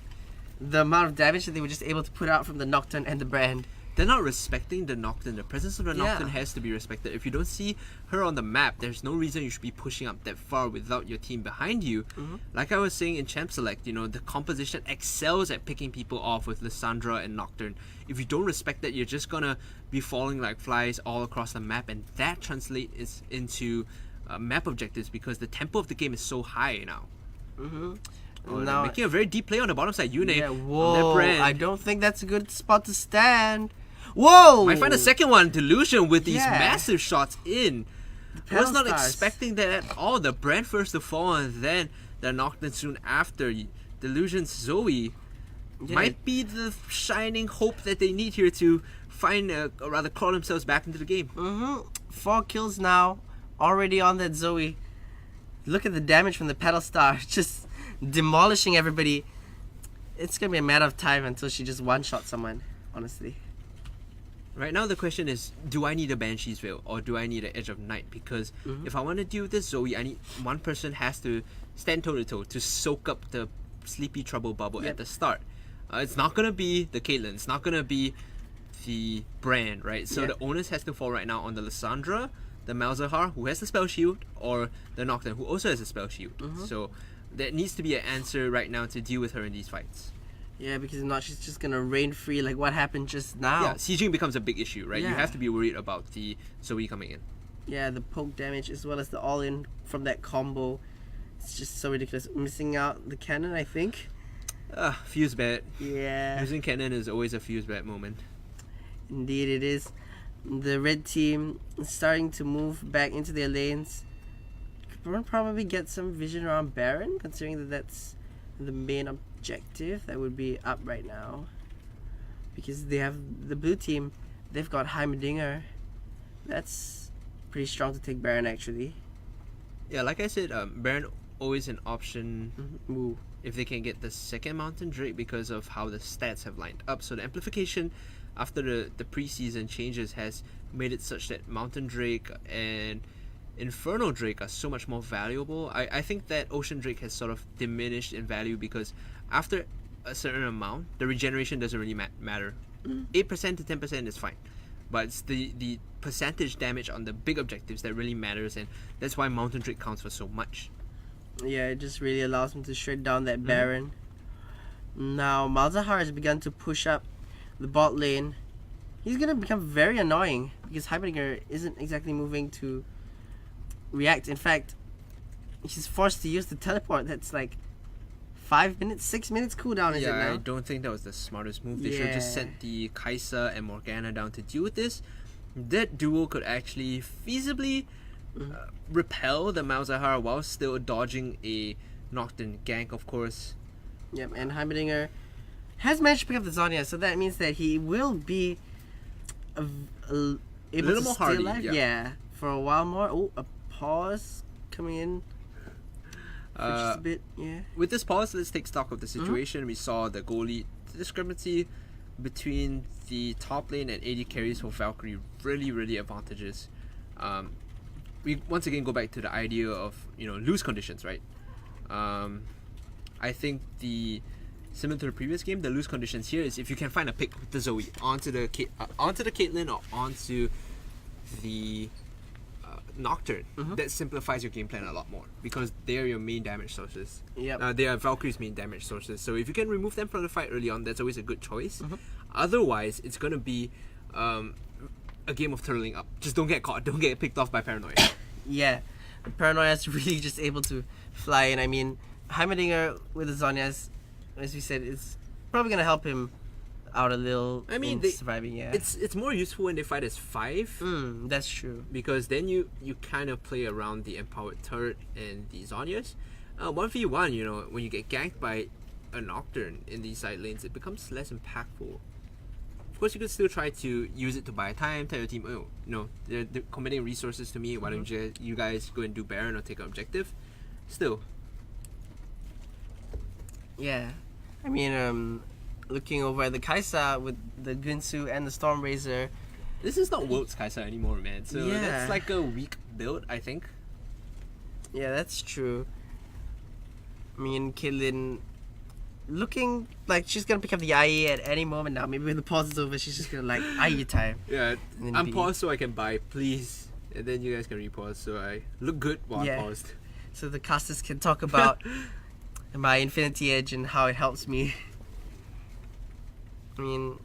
the amount of damage that they were just able to put out from the Nocturne and the Brand. They're not respecting the Nocturne. The presence of the Nocturne has to be respected. If you don't see her on the map, there's no reason you should be pushing up that far without your team behind you. Like I was saying in Champ Select, the composition excels at picking people off with Lissandra and Nocturne. If you don't respect that, you're just gonna be falling like flies all across the map, and that translates into map objectives because the tempo of the game is so high now. Now making a very deep play on the bottom side. Yune on that Brand. I don't think that's a good spot to stand. Whoa! Might find a second one. Delusion with these massive shots in. I was not Stars. expecting that at all. The Brand first to fall, and then the Nocturne soon after. Delusion's Zoe might be the shining hope that they need here to find, or rather crawl themselves back into the game. 4 kills now, already on that Zoe. Look at the damage from the Petal Star, just demolishing everybody. It's gonna be a matter of time until she just one-shot someone, honestly. Right now the question is, do I need a Banshee's Veil or do I need an Edge of Night? Because if I want to deal with this Zoe, I need one person has to stand toe-to-toe to soak up the Sleepy Trouble bubble at the start. It's not gonna be the Caitlyn, it's not gonna be the Brand, right? So the onus has to fall right now on the Lissandra, the Malzahar, who has the spell shield, or the Nocturne, who also has a spell shield. So there needs to be an answer right now to deal with her in these fights. Yeah, because if not, she's just gonna reign free like what happened just now. Yeah, sieging becomes a big issue, right? You have to be worried about the Zoe coming in. Yeah, the poke damage as well as the all-in from that combo. It's just so ridiculous. Missing out the cannon, I think. Fuse bad. Yeah. Losing cannon is always a fuse bad moment. Indeed it is. The red team is starting to move back into their lanes. Could probably get some vision around Baron, considering that that's the main objective that would be up right now. Because they have the blue team, they've got Heimerdinger. That's pretty strong to take Baron actually. Yeah, like I said, Baron always an option if they can get the second Mountain Drake because of how the stats have lined up. So the amplification after the preseason changes has made it such that Mountain Drake and Infernal Drake are so much more valuable. I think that Ocean Drake has sort of diminished in value because after a certain amount, the regeneration doesn't really matter. 8% to 10% is fine. But it's the percentage damage on the big objectives that really matters, and that's why Mountain Drake counts for so much. Yeah, it just really allows him to shred down that Baron. Now, Malzahar has begun to push up the bot lane. He's going to become very annoying because Heimerdinger isn't exactly moving to react. In fact, he's forced to use the teleport. That's like 5 minutes, 6 minutes cooldown, is it now? I don't think that was the smartest move. They should have just sent the Kai'Sa and Morgana down to deal with this. That duo could actually feasibly repel the Malzahar while still dodging a Nocturne gank, of course. Yep, and Heimerdinger has managed to pick up the Zhonya, so that means that he will be able to more stay hardy, alive. Yeah, for a while more. Oh, a pause coming in. Just a bit, With this pause, let's take stock of the situation. We saw the goalie discrepancy between the top lane and AD carries for Valkyrie really advantages. We once again go back to the idea of lose conditions, right? I think similar to the previous game, the lose conditions here is if you can find a pick with the Zoe onto the Caitlyn or onto the Nocturne, that simplifies your game plan a lot more because they are your main damage sources. They are Valkyrie's main damage sources. So if you can remove them from the fight early on, that's always a good choice. Otherwise, it's gonna be a game of turtling up. Just don't get caught. Don't get picked off by Paranoia. Yeah, the Paranoia is really just able to fly in. I mean, Heimerdinger with the Zhonyas, as we said, is probably gonna help him out a little. I mean, surviving. Yeah, it's more useful when they fight as 5. That's true. Because then you kind of play around the empowered turret and the Zhonyas. 1v1, when you get ganked by a Nocturne in these side lanes, it becomes less impactful. Of course, you could still try to use it to buy time. Tell your team, they're committing resources to me. Why don't you guys go and do Baron or take an objective? Still. Yeah, I mean, looking over at the Kai'Sa with the Gunsu and the Stormrazor. This is not World's Kai'Sa anymore, man. So that's like a weak build, I think. Yeah, that's true. I mean, Caitlyn looking like she's gonna pick up the IE at any moment now. Maybe when the pause is over, she's just gonna like IE time. Yeah, I'm paused so I can buy, please. And then you guys can repause so I look good while I'm paused. So the casters can talk about my Infinity Edge and how it helps me. I mean,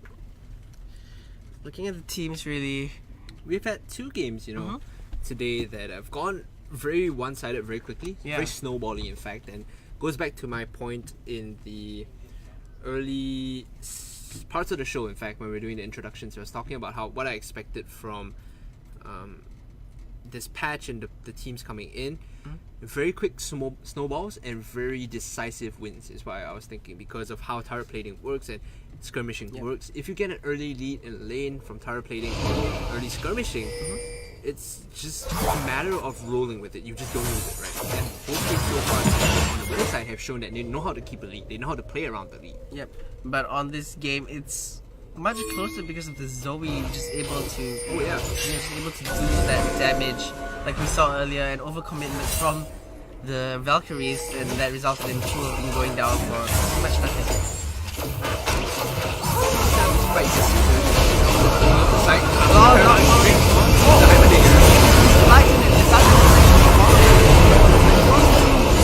looking at the teams, really, we've had 2 games, today that have gone very one-sided very quickly, very snowballing, in fact, and goes back to my point in the early parts of the show. In fact, when we were doing the introductions, I was talking about what I expected from this patch and the teams coming in, very quick snowballs and very decisive wins is what I was thinking, because of how turret plating works and skirmishing works. If you get an early lead in lane from turret plating or early skirmishing, it's just a matter of rolling with it. You just don't lose it, right? And both teams so far on the winning side have shown that they know how to keep a lead. They know how to play around the lead. Yep. But on this game, it's much closer because of the Zoe just able to just able to do that damage like we saw earlier, and overcommitment from the Valkyries, and that resulted in two of them going down for pretty much nothing.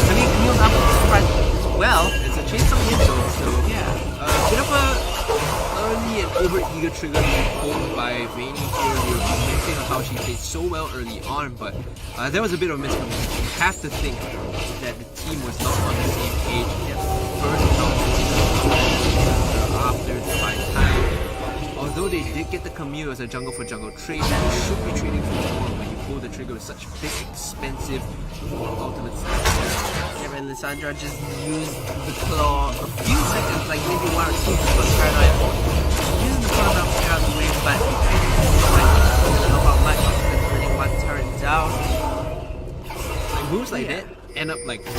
I mean, Camille's up as well. It's a chase some hit though, so bit of a early and over-eager trigger being pulled by Vayne here. You're commenting on how she played so well early on, but there was a bit of miscommunication. You have to think that the team was not on the same page. First, after the fight time. Although they did get the Camille as a jungle for jungle trade, you should be trading for more when you pull the trigger with such big, expensive ultimate stats. Yeah, and Lissandra just used the claw a few seconds, like maybe 1 or 2 before the paradigm. Using the claw to clear out the wave, but it doesn't help out much with putting one turret down. Like moves like that end up like because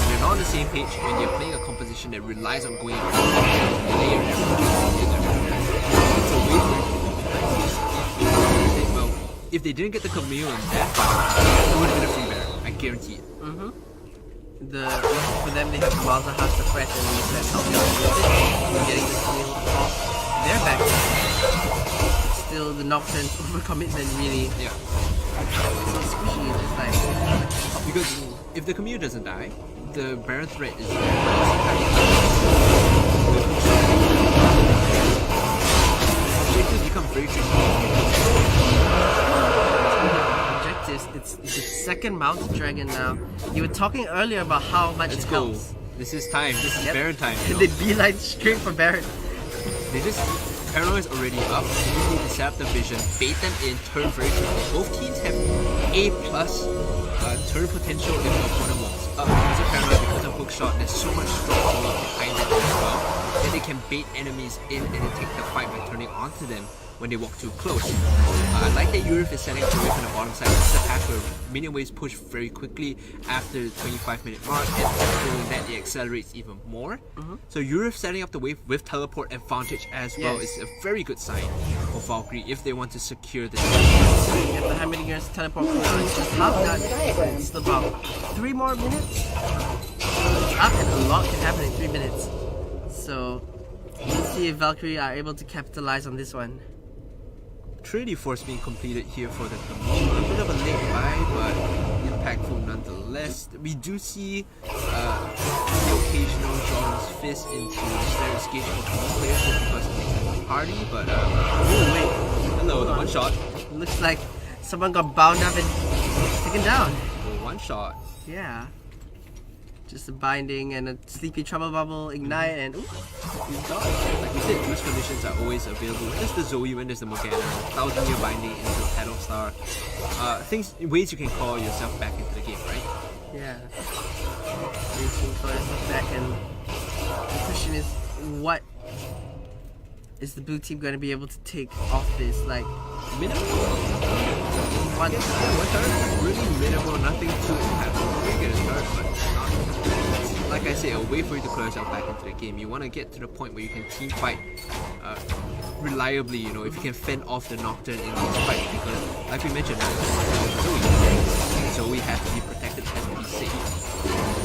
they're not on the same page when you're playing a composition that relies on going layer it's a way for if they didn't get the Camille in that fight, it would have been a free bear. I guarantee it. For them, they have Malta has the threat and Reset helping out with it, and getting the Camille off their back. Still, the Nocturne overcommitment really. Yeah. So squishy, just like because if the Camille doesn't die, the Baron threat is objectives become very tricky. Objectives, it's the second Mountain Dragon now. You were talking earlier about how much it helps. This is time. This is Baron time. They beeline straight for Baron. They just Paranoia is already up. You just need to set up the vision, bait them in, turn very quickly. Both teams have A+ turn potential if the opponent walks up. Because of Paranoia, because of hookshot, there's so much strong follow behind it as well that they can bait enemies in and then take the fight by turning onto them when they walk too close. I like that Yurif is setting up away from the bottom side. This is a patch where minion waves push very quickly after the 25-minute mark, and following that it accelerates even more. So Yurif setting up the wave with teleport advantage as well is a very good sign for Valkyrie if they want to secure this. If the Hammer's teleport cooldown is just half done, it's about 3 more minutes. It's up and a lot can happen in 3 minutes. So we'll see if Valkyrie are able to capitalize on this one. Trinity Force being completed here for the Camille. A bit of a late buy, but impactful nonetheless. We do see the occasional Jordan's Fist into Snare's Gauge for Camille players just because it makes them a party, but Oh wait, hello, the one shot. looks like someone got bound up and taken down. The one shot. Yeah. Just a binding and a sleepy trouble bubble, ignite, and ooh, he's gone. Like we said, boost conditions are always available. When there's the Zoe, when there's the Morgana, 1000-year binding into a Paddle Star. Ways you can call yourself back into the game, right? Yeah. You can call yourself back, and the question is, what is the blue team going to be able to take off this? Like, Minimal. one turn, really minimal, nothing too impactful. You get a turn, but not. Like I say, a way for you to clear yourself back into the game. You want to get to the point where you can team fight reliably, you know, if you can fend off the Nocturne in these fights, because like we mentioned, Zoe has to be protected, has to be safe.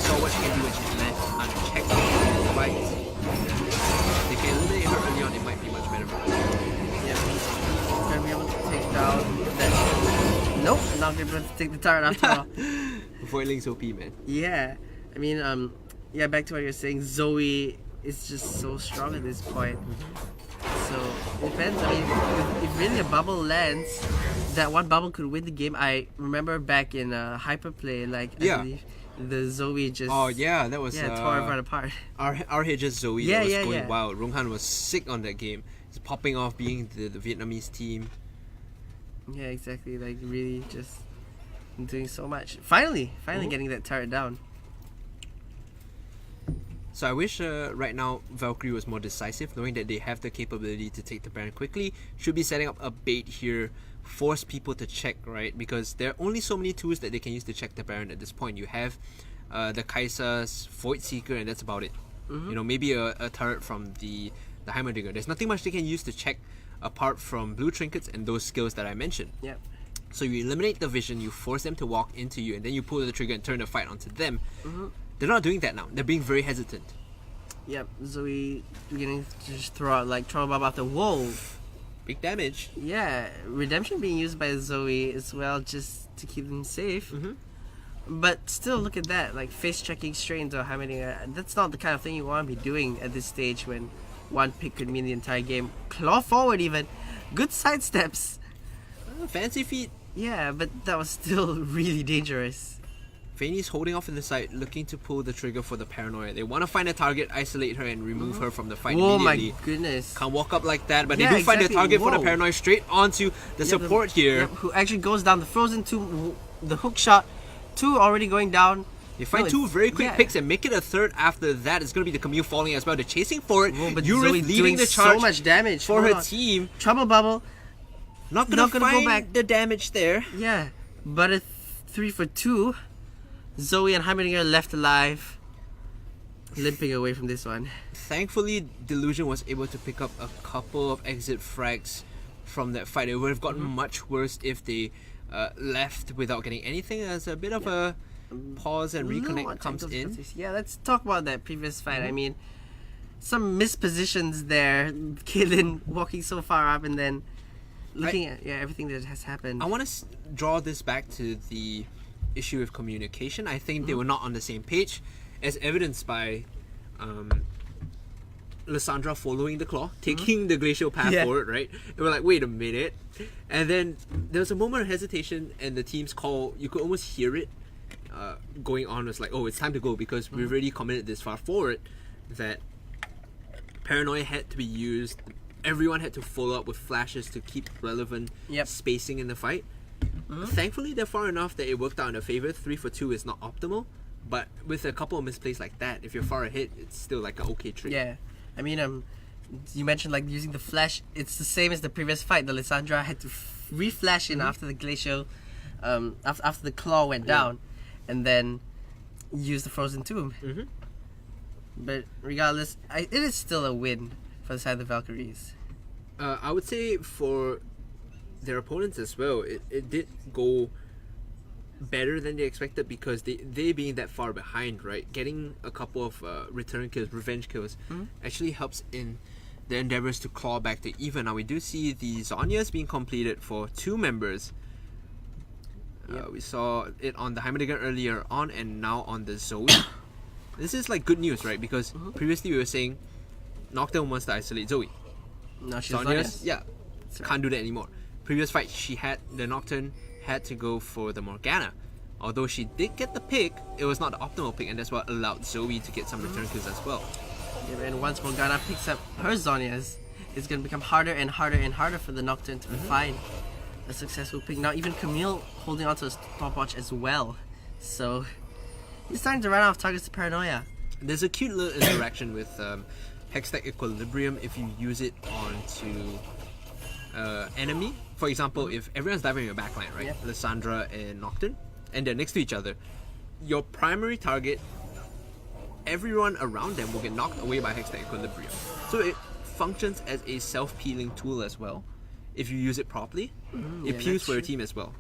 So what she can do when she's left unchecked in the fight. They can eliminate her early on, it might be much better for her. Yeah, gonna be able to take down that. Nope, not gonna be able to take the turret after all. Voidling's OP, man. Yeah, I mean, yeah, back to what you're saying, Zoe is just so strong at this point. So, it depends. I mean, if really a bubble lands, that one bubble could win the game. I remember back in Hyperplay, like, I believe the Zoe just... Oh, yeah, that was... tore everyone apart. Our Hedge's Zoe Yeah, that was yeah, going yeah. wild. Ronghan was sick on that game. He's popping off being the Vietnamese team. Yeah, exactly. Like really just doing so much. Finally getting that turret down. So I wish right now Valkyrie was more decisive, knowing that they have the capability to take the Baron quickly. Should be setting up a bait here, force people to check, right? Because there are only so many tools that they can use to check the Baron at this point. You have the Kai'Sa's Void Seeker, and that's about it. You know, maybe a turret from the Heimerdinger. There's nothing much they can use to check apart from blue trinkets and those skills that I mentioned. Yep. So you eliminate the vision, you force them to walk into you, and then you pull the trigger and turn the fight onto them. They're not doing that now. They're being very hesitant. Yep, Zoe beginning to just throw out like Trauma Bomb after whoa. Big damage. Yeah, Redemption being used by Zoe as well just to keep them safe. But still, look at that, like face checking straight into a Heimerdinger. That's not the kind of thing you want to be doing at this stage when one pick could mean the entire game. Claw forward even. Good sidesteps. Fancy feet. Yeah, but that was still really dangerous. Vayne's holding off in the side, looking to pull the trigger for the Paranoia. They want to find a target, isolate her, and remove her from the fight immediately. Oh my goodness. Can't walk up like that, but they do find a target for the Paranoia straight onto the support here. Yep, who actually goes down the Frozen 2, the hook shot. 2 already going down. They find 2 very quick picks and make it a third after that. It's going to be the Camille falling as well. They're chasing for it. But Yurith Zoe leading the charge so much damage for her team. Trouble Bubble. Not gonna find go back. The damage there. Yeah, but a 3 for 2. Zoe and Heimerdinger left alive, limping away from this one. Thankfully, Delusion was able to pick up a couple of exit frags from that fight. It would have gotten much worse if they left without getting anything. As a bit of a pause and reconnect comes in. Yeah, let's talk about that previous fight. I mean, some mispositions there. Caitlyn walking so far up and then looking at everything that has happened. I want to draw this back to the issue of communication. I think they were not on the same page, as evidenced by Lissandra following the claw, taking the glacial path forward, right? They were like, wait a minute. And then there was a moment of hesitation, and the team's call, you could almost hear it going on. It was like, oh, it's time to go, because we've already committed this far forward that Paranoia had to be used. Everyone had to follow up with flashes to keep relevant spacing in the fight. Thankfully, they're far enough that it worked out in their favor. 3 for 2 is not optimal, but with a couple of misplays like that, if you're far ahead, it's still like an okay trick. Yeah, I mean, you mentioned like using the flash. It's the same as the previous fight. The Lissandra had to re-flash in after the glacial, after the claw went down, and then use the Frozen Tomb. But regardless, it is still a win for the side of the Valkyries. I would say for their opponents as well, it did go better than they expected, because they being that far behind, right? Getting a couple of return kills, revenge kills, actually helps in their endeavors to claw back to even. Now we do see the Zhonya's being completed for 2 members. We saw it on the Heimerdinger earlier on, and now on the Zoe. This is like good news, right? Because previously we were saying Nocturne wants to isolate Zoe. Now she's Zhonya's, can't do that anymore. Previous fight, the Nocturne had to go for the Morgana. Although she did get the pick, it was not the optimal pick, and that's what allowed Zoe to get some return kills as well. Yeah, and once Morgana picks up her Zhonya's, it's going to become harder and harder and harder for the Nocturne to find a successful pick. Now even Camille holding onto a stopwatch as well. So he's starting to run out of targets to Paranoia. There's a cute little interaction with Hextech Equilibrium if you use it onto enemy. For example, if everyone's diving in your backline, right? Lissandra and Nocturne, and they're next to each other, your primary target, everyone around them will get knocked away by Hextech Equilibrium. So it functions as a self-peeling tool as well. If you use it properly, it peels for your team as well.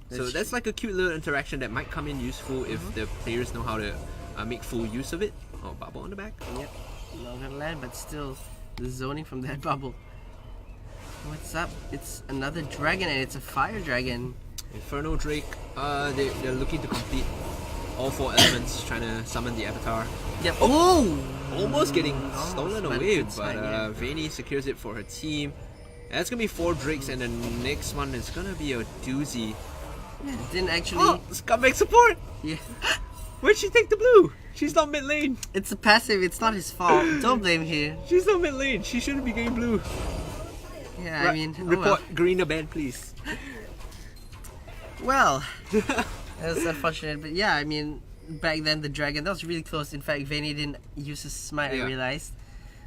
That's like a cute little interaction that might come in useful if the players know how to make full use of it. Oh, bubble on the back. Yep, not gonna land, but still the zoning from that bubble. What's up? It's another dragon, and it's a fire dragon. Inferno Drake. They're looking to complete all 4 elements, trying to summon the Avatar. Yep. Oh! Almost getting stolen away, but Vayne secures it for her team. And that's gonna be 4 Drakes, and the next one is gonna be a doozy. Yeah, didn't actually. Oh, scumbag support. Yeah. Where'd she take the blue? She's not mid lane. It's a passive. It's not his fault. Don't blame him. She's not mid lane. She shouldn't be getting blue. Yeah, I mean, report green band, please. Well, that's unfortunate, but yeah, I mean, back then the dragon, that was really close. In fact, Vanny didn't use his smite, I realized.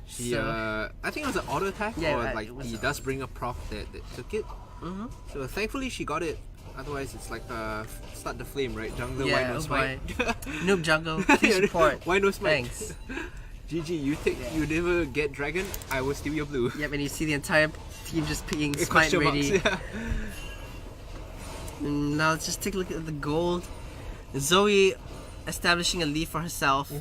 He, I think it was an auto attack, or like he does bring a proc that took it. So thankfully she got it. Otherwise, it's like start the flame, right? Jungle, why no smite? Noob jungle, please support. Why no smite? Thanks. GG, you never get dragon, I will steal your blue. Yep, and you see the entire team just picking smite ready. Now let's just take a look at the gold. Zoe establishing a lead for herself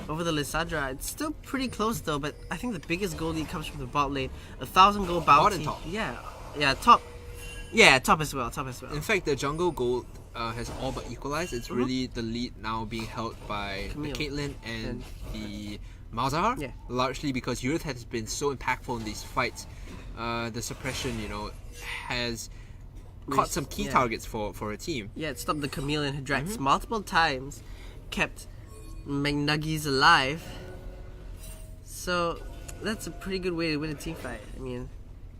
over the Lissandra. It's still pretty close though, but I think the biggest gold lead comes from the bot lane. 1,000 gold bounty. Top. Yeah, top. Yeah, top as well. In fact, the jungle gold has all but equalized. It's really the lead now being held by the Caitlyn and the Malzahar. Largely because Yurith has been so impactful in these fights. The suppression, has caught some key targets for her team. Yeah, it stopped the Chameleon who drags multiple times, kept McNuggies alive. So that's a pretty good way to win a team fight. I mean,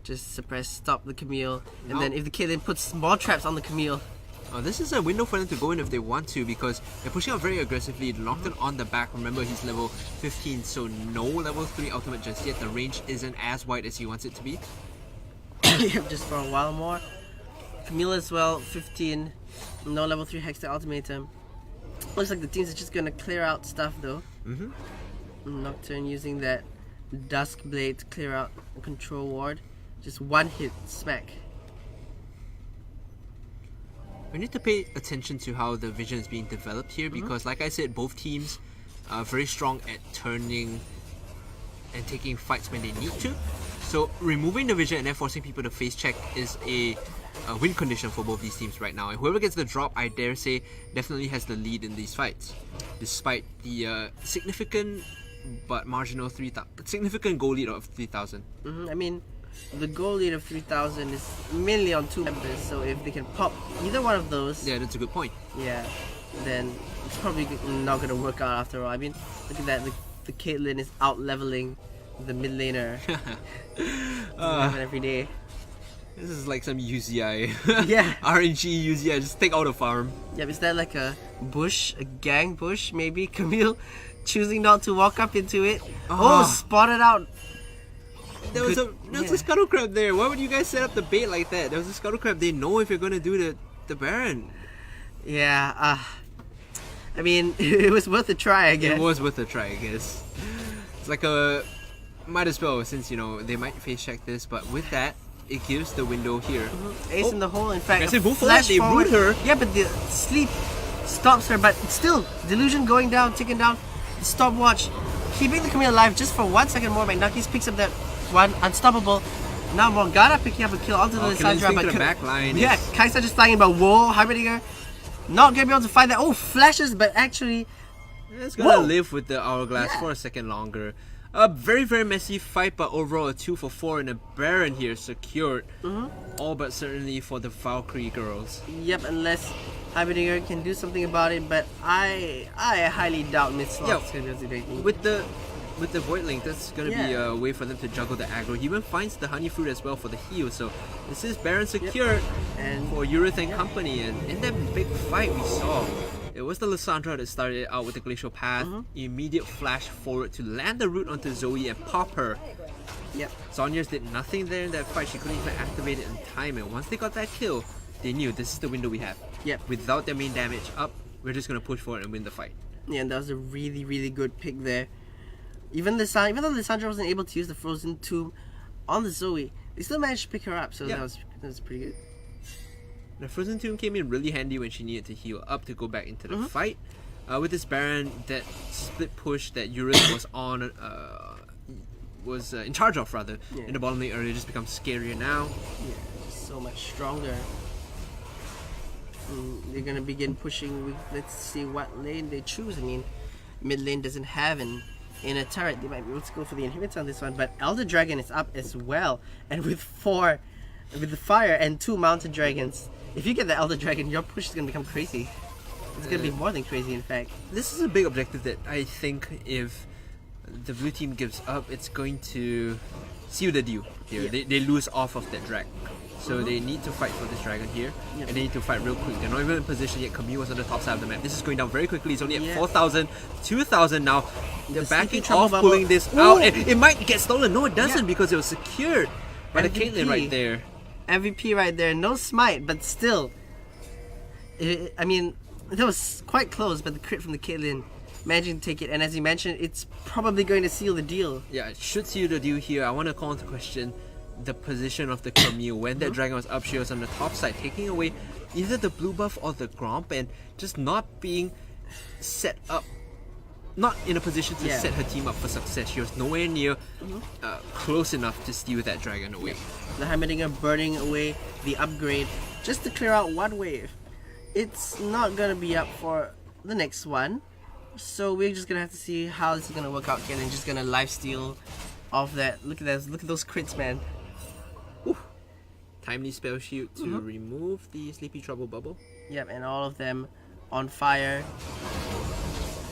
just suppress, stop the Camille, and then if the Caitlyn puts more traps on the Camille. This is a window for them to go in if they want to, because they're pushing out very aggressively. Nocturne on the back. Remember, he's level 15, so no level 3 ultimate just yet. The range isn't as wide as he wants it to be. Just for a while more. Camille as well, 15, no level 3 Hextech ultimatum. Looks like the teams are just gonna clear out stuff though. Nocturne using that Dusk Blade to clear out a control ward. Just one hit, smack. We need to pay attention to how the vision is being developed here, because like I said, both teams are very strong at turning and taking fights when they need to. So removing the vision and then forcing people to face check is a win condition for both these teams right now. And whoever gets the drop, I dare say, definitely has the lead in these fights, despite the significant but marginal significant goal lead of 3,000. I mean, the goal lead of 3,000 is mainly on 2 members, so if they can pop either one of those, yeah, that's a good point. Yeah, then it's probably not gonna work out after all. I mean, look at that, the Caitlyn is out leveling the mid laner. Every day. This is like some UZI. Yeah. RNG UZI, just take out the farm. Yeah, is that like a bush, a gang bush maybe? Camille choosing not to walk up into it. Spotted out. There was a scuttle crab there. Why would you guys set up the bait like that? There was a scuttle crab. They know if you're gonna do the Baron. Yeah. I mean, it was worth a try, I guess. It was worth a try, I guess. It's like might as well, since they might face check this, but with that, it gives the window here. Ace in the hole. In fact, they root her. Yeah, but the sleep stops her. But still, delusion going down, ticking down. The stopwatch keeping the Camille alive just for 1 second more. McNuggets picks up that one, unstoppable. Now Morgana picking up a kill onto the Lissandra, but the back line. Yeah, Kai'Sa just flying, but whoa, Heimerdinger not gonna be able to find that. Oh, flashes, but actually, it's gonna live with the hourglass for a second longer. A very, very messy fight, but overall a 2 for 4 and a Baron here secured. All but certainly for the Valkyrie girls. Yep, unless Heimerdinger can do something about it, but I highly doubt Mid-Slot's gonna be able to do anything. With the Void Link, that's gonna be a way for them to juggle the aggro. He even finds the Honey Fruit as well for the heal, so this is Baron secured and for Yurith and company. And in that big fight we saw, it was the Lissandra that started out with the Glacial Path, immediate flash forward to land the root onto Zoe and pop her. Yep. Zhonya's did nothing there in that fight. She couldn't even activate it in time, and once they got that kill, they knew this is the window we have. Yep. Without their main damage up, we're just gonna push forward and win the fight. Yeah, and that was a really, really good pick there. Even though Lissandra wasn't able to use the Frozen Tomb on the Zoe, they still managed to pick her up, so that was pretty good. The Frozen Tomb came in really handy when she needed to heal up to go back into the fight. With this Baron, that split push that Yurith was in charge of in the bottom lane earlier just becomes scarier now. Yeah, just so much stronger. They're gonna begin pushing. Let's see what lane they choose. I mean, mid lane doesn't have an inner turret. They might be able to go for the inhibitor on this one, but Elder Dragon is up as well, and with the fire and 2 mountain dragons. If you get the Elder Dragon, your push is gonna become crazy. It's gonna be more than crazy, in fact. This is a big objective that I think if the blue team gives up, it's going to seal the deal here. Yeah. They lose off of that drag. So they need to fight for this dragon here, and they need to fight real quick. They're not even in position yet. Camille was on the top side of the map. This is going down very quickly. It's only at 4,000, 2,000 now. They're backing off, pulling this out, and it might get stolen. No, it doesn't because it was secured by the Caitlyn right there. MVP right there. No smite, but still. I mean, that was quite close, but the crit from the Caitlyn managing to take it. And as you mentioned, it's probably going to seal the deal. Yeah, it should seal the deal here. I want to call into question the position of the Camille. When that dragon was up, she was on the top side, taking away either the blue buff or the Gromp, and just not being set up, not in a position to set her team up for success. She was nowhere near close enough to steal that dragon away. The Heimerdinger burning away the upgrade just to clear out one wave. It's not going to be up for the next one, so we're just going to have to see how this is going to work out. Caitlyn just going to lifesteal off that. Look at that. Look at those crits, man. Timely spell shield to remove the Sleepy Trouble bubble. Yep, and all of them on fire.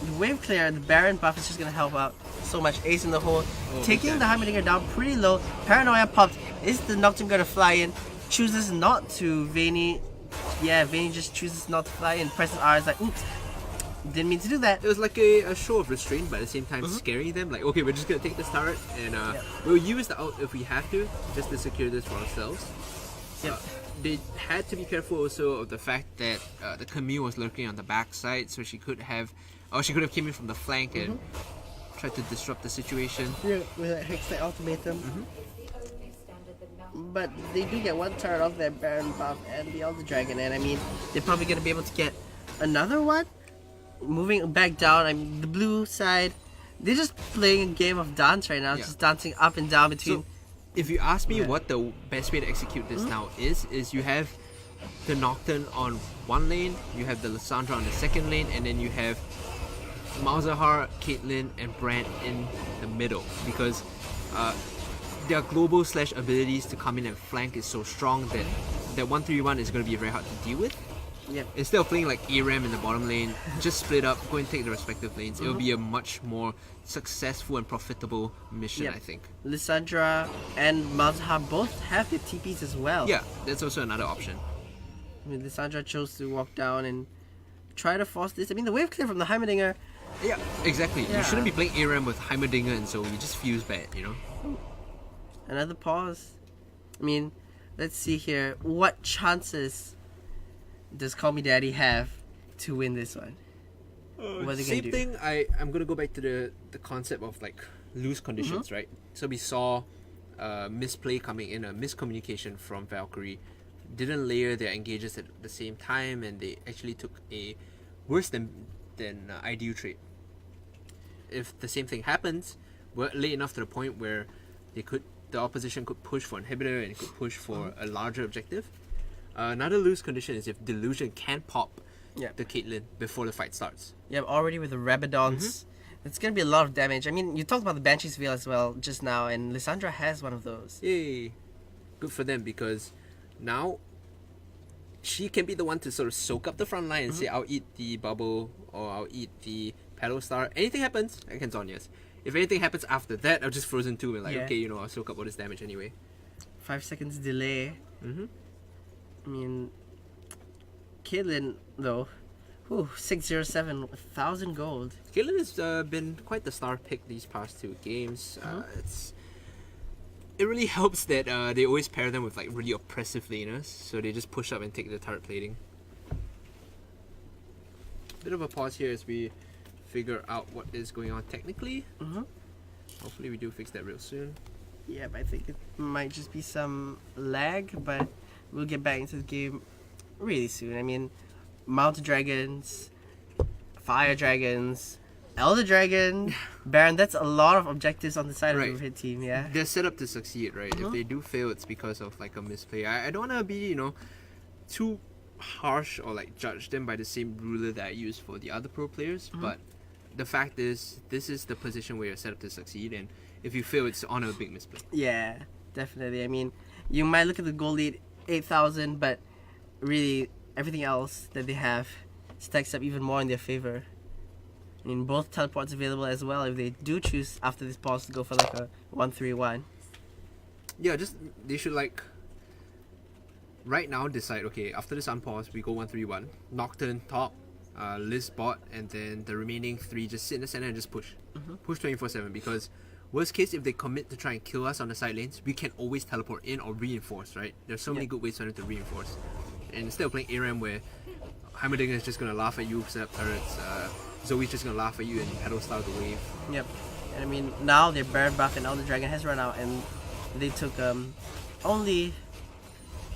The wave clear, the Baron buff is just going to help out so much. Ace in the hole, taking the Heimerdinger down pretty low. Paranoia popped. Is the Nocturne going to fly in? Chooses not to. Vayne, Vayne just chooses not to fly in. Presses R is like, oops, didn't mean to do that. It was like a show of restraint, but at the same time scaring them. Like, okay, we're just going to take this turret, and we'll use the ult if we have to, just to secure this for ourselves. They had to be careful also of the fact that the Camille was lurking on the backside, so she could have came in from the flank and tried to disrupt the situation. Yeah, with that Hextech ultimatum. But they do get one turret off their Baron buff and the Elder Dragon, and I mean, they're probably going to be able to get another one? Moving back down, I mean, the blue side, they're just playing a game of dance right now, just dancing up and down between... So, if you ask me what the best way to execute this now is you have the Nocturne on one lane, you have the Lissandra on the second lane, and then you have Malzahar, Caitlyn, and Brand in the middle, because their global / abilities to come in and flank is so strong that 1-3-1 is going to be very hard to deal with. Yep. Instead of playing like ARAM in the bottom lane, just split up, go and take the respective lanes. It will be a much more successful and profitable mission, I think. Lissandra and Malzahar both have their TPs as well. Yeah, that's also another option. I mean, Lissandra chose to walk down and try to force this. I mean, the wave clear from the Heimerdinger. Yeah, exactly. You shouldn't be playing ARAM with Heimerdinger, and so it just feels bad, you know? Another pause. I mean, let's see here. What chances does Call Me Daddy have to win this one? What are they Same gonna do? thing, I'm going to go back to the concept of like loose conditions, right? So we saw misplay coming in, a miscommunication from Valkyrie. Didn't layer their engages at the same time, and they actually took a worse than ideal trade. If the same thing happens, we're late enough to the point where the opposition could push for inhibitor and could push for a larger objective. Another loose condition is if Delusion can pop the Caitlyn before the fight starts. Yeah, already with the Rabadons. It's going to be a lot of damage. I mean, you talked about the Banshee's Veil as well just now, and Lissandra has one of those. Yay! Good for them, because now she can be the one to sort of soak up the front line and say, I'll eat the bubble, or I'll eat the Paddle Star. Anything happens, I can Zhonya's. If anything happens after that, I'm just frozen too, and like, okay, you know, I'll soak up all this damage anyway. 5 seconds delay. I mean, Caitlyn, though, 607, 1,000 gold. Caitlyn has been quite the star pick these past 2 games. It really helps that they always pair them with like really oppressive laners, so they just push up and take the turret plating. Bit of a pause here as we figure out what is going on technically. Hopefully we do fix that real soon. Yeah, but I think it might just be some lag, but we'll get back into the game really soon. I mean, Mountain Dragons, Fire Dragons, Elder Dragon, Baron, that's a lot of objectives on the side of the hit team, yeah? They're set up to succeed, right? If they do fail, it's because of like a misplay. I don't want to be, you know, too harsh or like judge them by the same ruler that I use for the other pro players, but the fact is, this is the position where you're set up to succeed, and if you fail, it's on a big misplay. Yeah, definitely. I mean, you might look at the goal lead, 8,000, but really, everything else that they have stacks up even more in their favor. I mean, both teleports available as well if they do choose after this pause to go for like a 1-3-1. Yeah, just they should like right now decide. Okay, after this unpause, we go 1-3-1. Nocturne top, Liz bot, and then the remaining 3 just sit in the center and just push, push 24/7. Because worst case, if they commit to try and kill us on the side lanes, we can always teleport in or reinforce. Right? There's so many good ways for them to reinforce. And instead of playing ARAM where Heimerdinger is just gonna laugh at you, except Zoe's just gonna laugh at you and pedal style the wave. Yep. And I mean, now they're Baron buff and all the dragon has run out, and they took only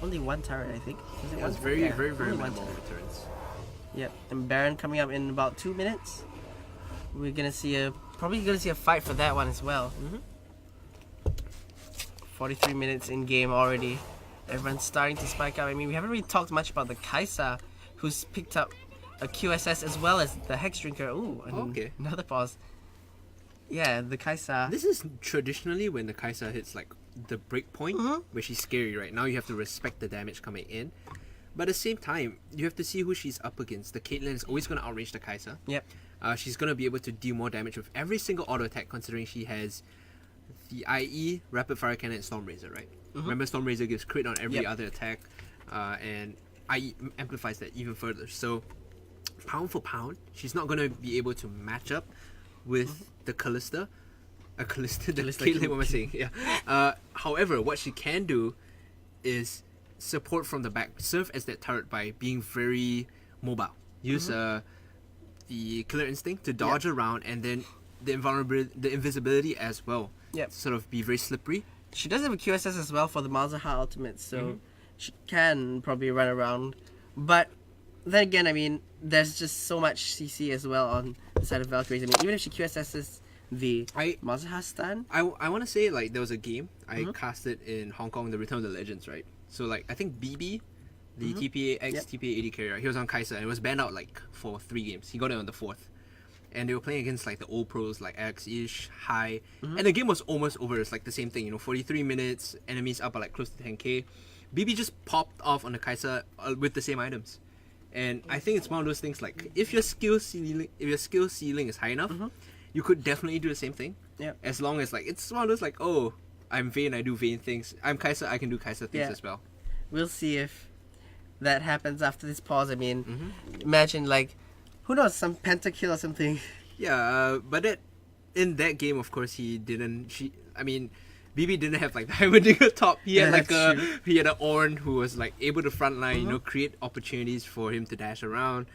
one turret, I think. Was it Yeah, it's one? very Yeah, very only one minimal turret. returns. Yep. And Baron coming up in about 2 minutes. We're gonna see probably gonna see a fight for that one as well. 43 minutes in game already. Everyone's starting to spike up. I mean, we haven't really talked much about the Kai'Sa, who's picked up a QSS as well as the Hex Drinker. Ooh, Okay. Another pause. Yeah, the Kai'Sa. This is traditionally when the Kai'Sa hits like the break point, where she's scary. Right now, you have to respect the damage coming in, but at the same time, you have to see who she's up against. The Caitlyn is always going to outrange the Kai'Sa. Yep. She's going to be able to deal more damage with every single auto attack, considering she has the IE, Rapid Fire Cannon, and Storm Razor, right? Remember, Storm Razor gives crit on every other attack, and IE amplifies that even further. So, pound for pound, she's not going to be able to match up with the Callista. The Caitlyn, what am I saying? Yeah. However, what she can do is support from the back, serve as that turret by being very mobile. Use the Killer Instinct to dodge around, and then the invisibility as well. Yep. Sort of be very slippery. She does have a QSS as well for the Malzahar ultimate, so she can probably run around. But then again, I mean, there's just so much CC as well on the side of Valkyries. I mean, even if she QSS's the Malzahar stun. I want to say, like, there was a game I casted in Hong Kong, the Return of the Legends, right? So, like, I think BB, the TPA X TPA 80 carrier, he was on Kai'Sa and it was banned out, like, for 3 games. He got it on the 4th. And they were playing against, like, the old pros, like X-ish, High. And the game was almost over. It's, like, the same thing, you know, 43 minutes, enemies up at, like, close to 10k. BB just popped off on the Kai'Sa with the same items. And I think it's one of those things, like, if your skill ceiling is high enough, you could definitely do the same thing. Yeah. As long as, like, it's one of those, like, oh, I'm Vayne, I do Vayne things. I'm Kai'Sa, I can do Kai'Sa things as well. We'll see if that happens after this pause. I mean, imagine, like, who knows, some pentakill or something. Yeah, but in that game, of course, BB didn't have, like, the Heimerdinger top. He had, like, he had an Ornn who was, like, able to frontline, you know, create opportunities for him to dash around.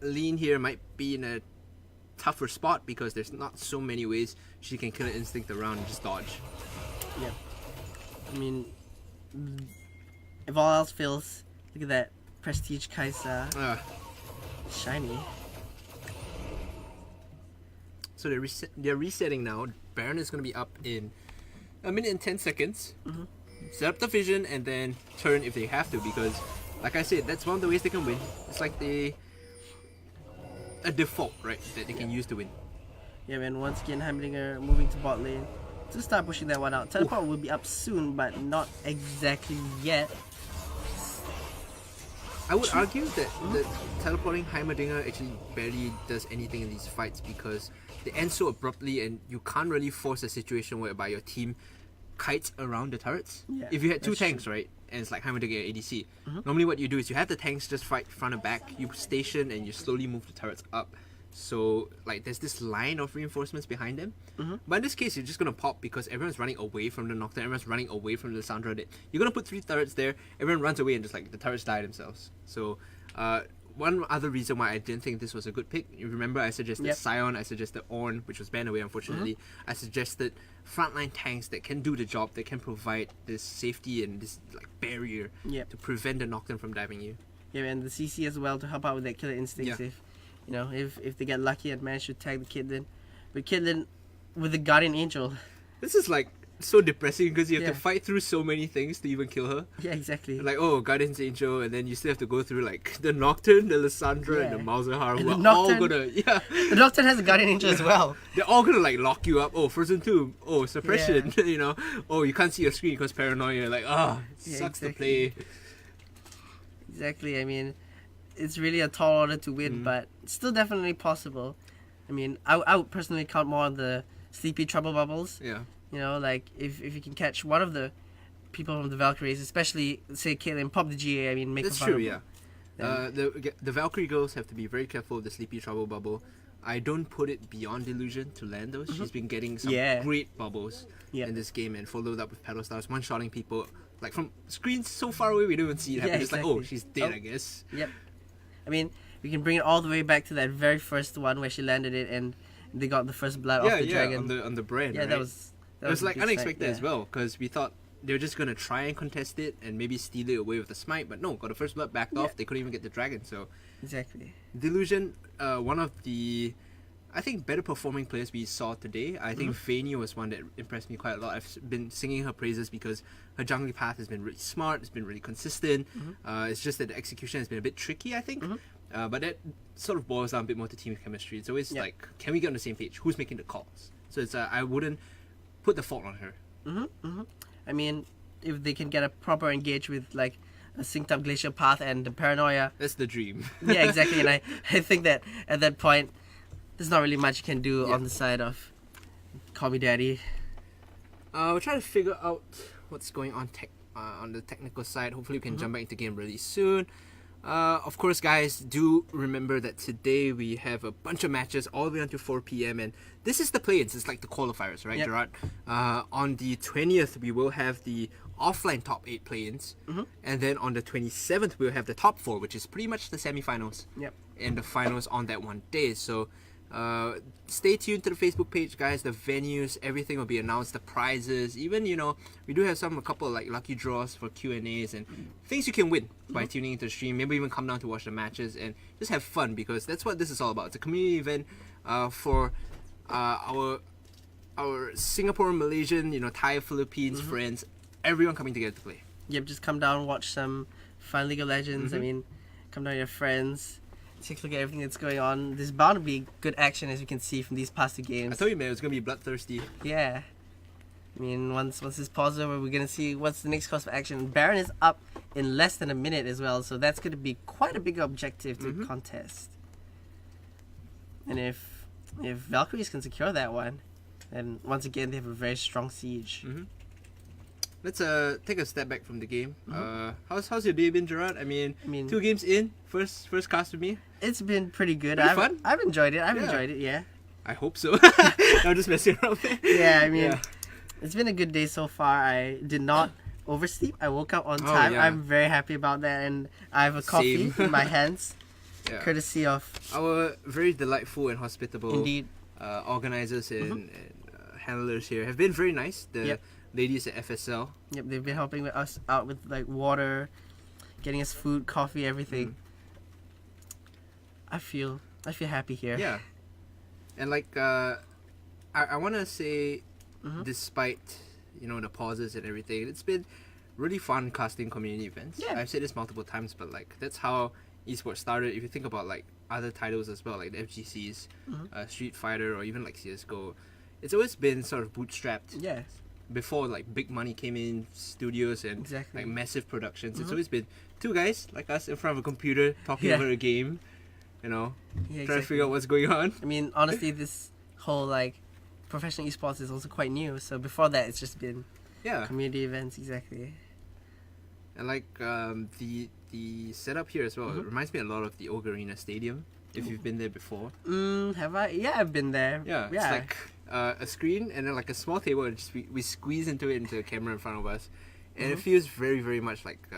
Lean here might be in a tougher spot because there's not so many ways she can kill an instinct around and just dodge. Yeah. I mean, if all else fails, look at that Prestige Kai'Sa. Shiny. So they're resetting now. Baron is going to be up in a minute and 10 seconds. Set up the vision and then turn if they have to, because, like I said, that's one of the ways they can win. It's like a default, right, that they can use to win. Yeah, man, once again, Heimerdinger moving to bot lane to start pushing that one out. Teleport will be up soon, but not exactly yet. I would argue that the teleporting Heimerdinger actually barely does anything in these fights because they end so abruptly and you can't really force a situation whereby your team kites around the turrets. Yeah, if you had 2 tanks, right, and it's like Heimerdinger ADC, normally what you do is you have the tanks just fight front and back, you station and you slowly move the turrets up. So, like, there's this line of reinforcements behind them. But in this case, you're just going to pop because everyone's running away from the Nocturne, everyone's running away from the Lissandra. You're going to put 3 turrets there, everyone runs away and just, like, the turrets die themselves. So, one other reason why I didn't think this was a good pick, you remember I suggested Sion, I suggested Ornn, which was banned away unfortunately. I suggested frontline tanks that can do the job, that can provide this safety and this, like, barrier to prevent the Nocturne from diving you. Yeah, and the CC as well to help out with that killer instincts if they get lucky and manage to tag the Caitlyn. But Caitlyn with the Guardian Angel. This is, like, so depressing because you have to fight through so many things to even kill her. Yeah, exactly. Like, oh, Guardian's Angel, and then you still have to go through, like, the Nocturne, the Lissandra, and the Malzahar, who are all gonna... The Nocturne has a Guardian Angel as well. They're all gonna, like, lock you up. Oh, Frozen Tomb. Oh, Suppression. You know? Oh, you can't see your screen because paranoia. Like, sucks to play. Exactly, I mean, it's really a tall order to win, but it's still definitely possible. I mean, I would personally count more on the Sleepy Trouble Bubbles. Yeah. You know, like if you can catch one of the people from the Valkyries, especially say Caitlyn, pop the GA. I mean, make That's a true, fun yeah. The Valkyrie girls have to be very careful with the Sleepy Trouble bubble. I don't put it beyond Delusion to land those. She's been getting some great bubbles in this game and followed up with Pedal Stars, one-shotting people. Like from screens so far away, we don't even see it happen. It's like, oh, she's dead, I guess. Yep. I mean, we can bring it all the way back to that very first one where she landed it and they got the first blood off the dragon. on the brand. Yeah, right? that was it was like unexpected sight, as well, because we thought they were just gonna try and contest it and maybe steal it away with the smite, but no, got the first blood backed off. They couldn't even get the dragon. So exactly. Delusion, one of the I think better performing players we saw today. I think Vayne was one that impressed me quite a lot. I've been singing her praises because her jungling path has been really smart, it's been really consistent. It's just that the execution has been a bit tricky, I think. But that sort of boils down a bit more to team chemistry. It's always like, can we get on the same page? Who's making the calls? So it's I wouldn't put the fault on her. I mean, if they can get a proper engage with like a synced up glacial path and the paranoia. That's the dream. Yeah, exactly. And I think that at that point, there's not really much you can do on the side of Call Me Daddy. We're trying to figure out what's going on on the technical side. Hopefully we can jump back into game really soon. Of course, guys, do remember that today we have a bunch of matches all the way until 4 p.m. and this is the play-ins. It's like the qualifiers, right, Gerard? On the 20th, we will have the offline top 8 play-ins. And then on the 27th, we'll have the top 4, which is pretty much the semi-finals. And the finals on that one day. So stay tuned to the Facebook page, guys. The venues, everything will be announced, the prizes, even, you know, we do have a couple of like lucky draws for Q&As and things you can win by tuning into the stream. Maybe even come down to watch the matches and just have fun, because that's what this is all about. It's a community event for our Singapore, Malaysian, you know, Thai, Philippines friends, everyone coming together to play. Yep, just come down, watch some fun League of Legends. I mean, come down with your friends, take a look at everything that's going on. There's bound to be good action, as you can see from these past 2 games. I told you, man, it was going to be bloodthirsty. Yeah. I mean, once this pause over, we're going to see what's the next course of action. Baron is up in less than a minute as well, so that's going to be quite a big objective to contest. And if Valkyries can secure that one, then once again they have a very strong siege. Let's take a step back from the game. How's your day been, Gerard? I mean 2 games in, first cast with me. It's been pretty good. Fun? I've enjoyed it. I've enjoyed it. Yeah. I hope so. I'm just messing around there. Yeah, I mean, it's been a good day so far. I did not oversleep. I woke up on time. I'm very happy about that, and I have a coffee in my hands, courtesy of our very delightful and hospitable indeed organizers and handlers here. Have been very nice. The ladies at FSL. Yep, they've been helping us out with like water, getting us food, coffee, everything. I feel happy here. Yeah, and like I want to say, despite the pauses and everything, it's been really fun casting community events. Yeah. I've said this multiple times, but like that's how esports started. If you think about like other titles as well, like the FGCs, Street Fighter, or even like CS:GO, it's always been sort of bootstrapped. Yeah. Before like big money came in, studios and like massive productions, it's always been 2 guys like us in front of a computer talking over a game, trying to figure out what's going on. I mean, honestly, this whole like professional esports is also quite new. So before that, it's just been community events, exactly. And like the setup here as well, it reminds me a lot of the Old Arena Stadium. If you've been there before. Have I? Yeah, I've been there. Yeah, it's like a screen and then like a small table, and just we squeeze into a camera in front of us, and it feels very, very much like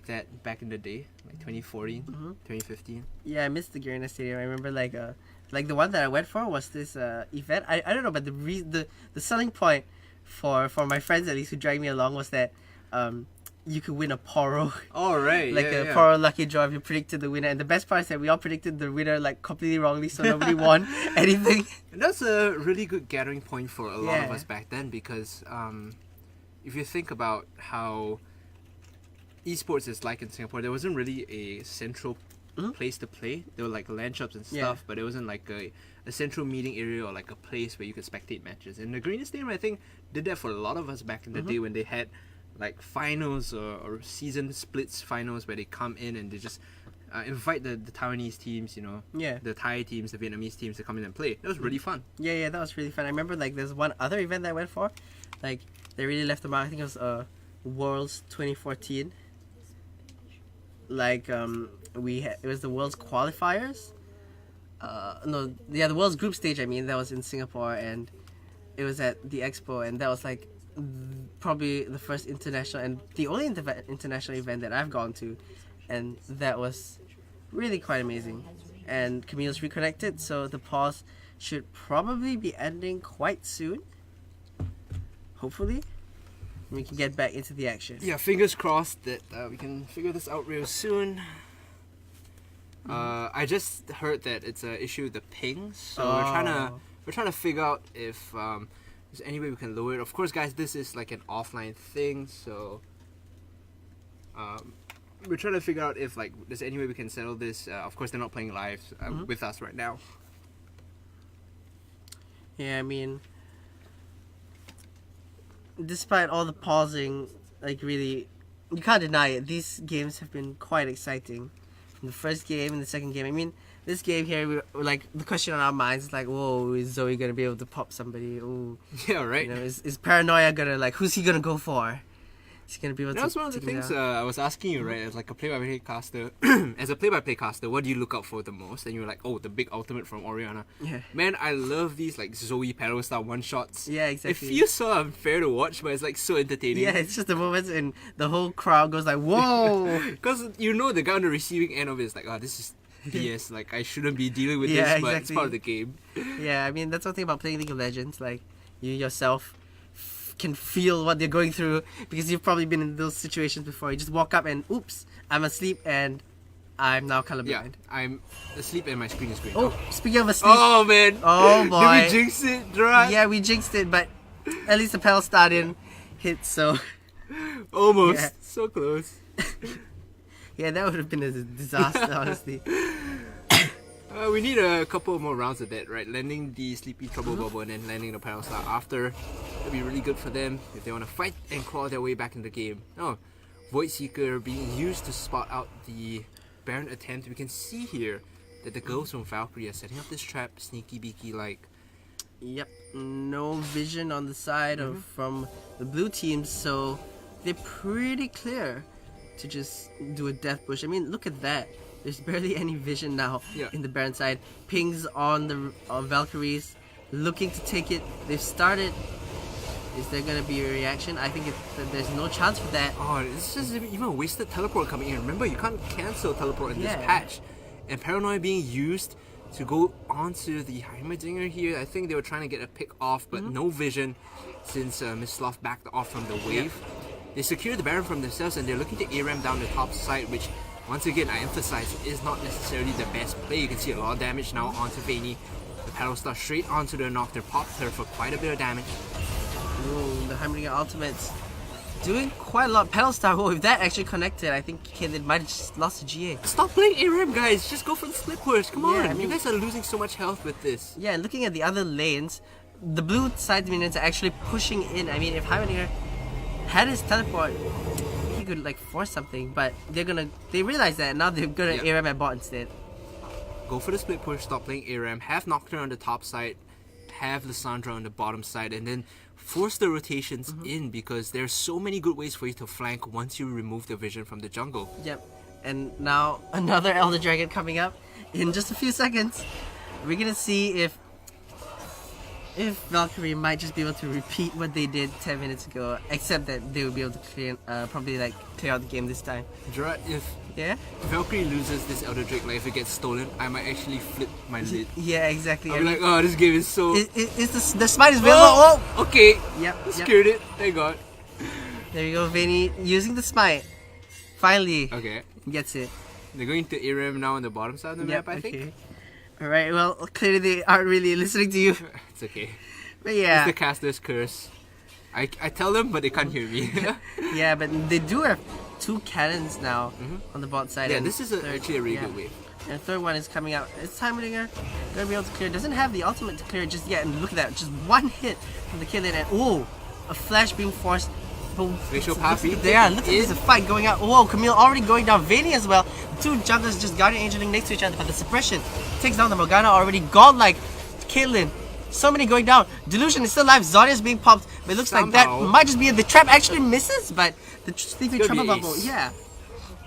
that back in the day, like 2014, 2015. Yeah, I missed the Arena Stadium. I remember like the one that I went for was this event. I don't know, but the selling point for my friends at least who dragged me along was that you could win a Poro. Oh, right. Like a Poro lucky draw if you predicted the winner. And the best part is that we all predicted the winner like completely wrongly, so nobody won anything. And that's a really good gathering point for a lot of us back then, because if you think about how esports is like in Singapore, there wasn't really a central place to play. There were like LAN shops and stuff, but it wasn't like a central meeting area or like a place where you could spectate matches. And the Green Stadium, I think, did that for a lot of us back in the day when they had like finals or season splits finals where they come in and they just invite the Taiwanese teams, you know, the Thai teams, the Vietnamese teams to come in and play. That was really fun. Yeah, that was really fun. I remember like there's one other event that I went for, like they really left them out. I think it was Worlds 2014. Like it was the Worlds qualifiers. The World's group stage. I mean, that was in Singapore, and it was at the Expo, and that was like probably the first international and the only international event that I've gone to, and that was really quite amazing. And Camille's reconnected, so the pause should probably be ending quite soon. Hopefully, we can get back into the action. Yeah, fingers crossed that we can figure this out real soon. I just heard that it's an issue with the ping, so we're trying to figure out if there's any way we can lower it. Of course, guys, this is like an offline thing, so we're trying to figure out if like there's any way we can settle this. Of course, they're not playing live with us right now. Yeah, I mean, despite all the pausing, like really, you can't deny it. These games have been quite exciting. The first game and the second game. I mean, this game here, we're like the question on our minds is like, whoa, is Zoe gonna be able to pop somebody? Ooh, yeah, right. You know, is Paranoia gonna like? Who's he gonna go for? Is he gonna be able to? That's one of the things I was asking you, right? As like a play-by-play caster, as a play-by-play caster, what do you look out for the most? And you were like, oh, the big ultimate from Oriana. Yeah. Man, I love these like Zoe Peril style one shots. Yeah, exactly. It feels so unfair to watch, but it's like so entertaining. Yeah, it's just the moments and the whole crowd goes like, whoa. Because you know the guy on the receiving end of it is like, oh, this is BS. Like I shouldn't be dealing with this, exactly. but it's part of the game. Yeah, I mean that's one thing about playing League of Legends. Like you yourself can feel what they're going through because you've probably been in those situations before. You just walk up and oops, I'm asleep and I'm now colorblind. Yeah, I'm asleep and my screen is green. Oh, speaking of asleep. Oh man. Oh boy. Did we jinx it, Drat? Yeah, we jinxed it, but at least the Pal Star didn't hit, so almost. Yeah. So close. Yeah, that would have been a disaster, honestly. We need a couple more rounds of that, right? Landing the Sleepy Trouble Bubble and then landing the Panel Star after. That'd be really good for them if they want to fight and claw their way back in the game. Oh, Void Seeker being used to spot out the Baron attempt. We can see here that the girls from Valkyrie are setting up this trap, sneaky beaky like. Yep, no vision on the side of from the blue team, so they're pretty clear to just do a death push. I mean, look at that. There's barely any vision now in the Baron side. Pings on the Valkyries, looking to take it. They've started. Is there gonna be a reaction? I think there's no chance for that. Oh, it's just even a wasted teleport coming in. Remember, you can't cancel teleport in this patch. And Paranoia being used to go onto the Heimerdinger here. I think they were trying to get a pick off, but no vision since Miss Sloth backed off from the wave. They secured the Baron from themselves and they're looking to ARAM down the top side, which once again, I emphasize, is not necessarily the best play. You can see a lot of damage now onto Vayne. The Paddle Star straight onto the Nocturne, popped her for quite a bit of damage. Ooh, the Heimerdinger ultimates doing quite a lot. Paddle Star, oh, if that actually connected, I think Caitlyn might have just lost to GA. Stop playing ARAM, guys. Just go for the split push. Come on. I mean, you guys are losing so much health with this. Yeah, looking at the other lanes, the blue side minions are actually pushing in. I mean, if Heimerdinger had his teleport, he could like force something, but they realize that and now they're gonna ARAM at bot instead. Go for the split push, stop playing ARAM, have Nocturne on the top side, have Lissandra on the bottom side, and then force the rotations in because there's so many good ways for you to flank once you remove the vision from the jungle. Yep, and now another Elder Dragon coming up in just a few seconds. We're gonna see if Valkyrie might just be able to repeat what they did 10 minutes ago, except that they will be able to clear, probably like clear out the game this time. Gerard, if Valkyrie loses this Elder Drake, like if it gets stolen, I might actually flip my lid. Yeah, exactly. I'll be like, oh, this game is so... Is the smite is available? Oh! Okay. Yep. Secured it. Thank God. There we go, Vayne using the smite. Finally. Okay. Gets it. They're going to ARAM now on the bottom side of the map, I think. Alright, well, clearly they aren't really listening to you. It's okay. But yeah. It's the caster's curse. I tell them, but they can't hear me. Yeah, but they do have 2 cannons now on the bot side. Yeah, this is actually a really good wave. And the third one is coming out. It's Heimerdinger gonna be able to clear. Doesn't have the ultimate to clear just yet. And look at that, just one hit from the Caitlyn, and oh, a flash being forced. Facial Pappy. Look at this, a fight going out. Whoa, Camille already going down. Vayne as well. two junglers just Guardian Angeling next to each other, but the suppression takes down the Morgana already. Godlike Caitlyn. So many going down. Delusion is still alive. Zarya's being popped. But it looks like that might just be it. The trap actually misses, but the sleepy trapper bubble, yeah.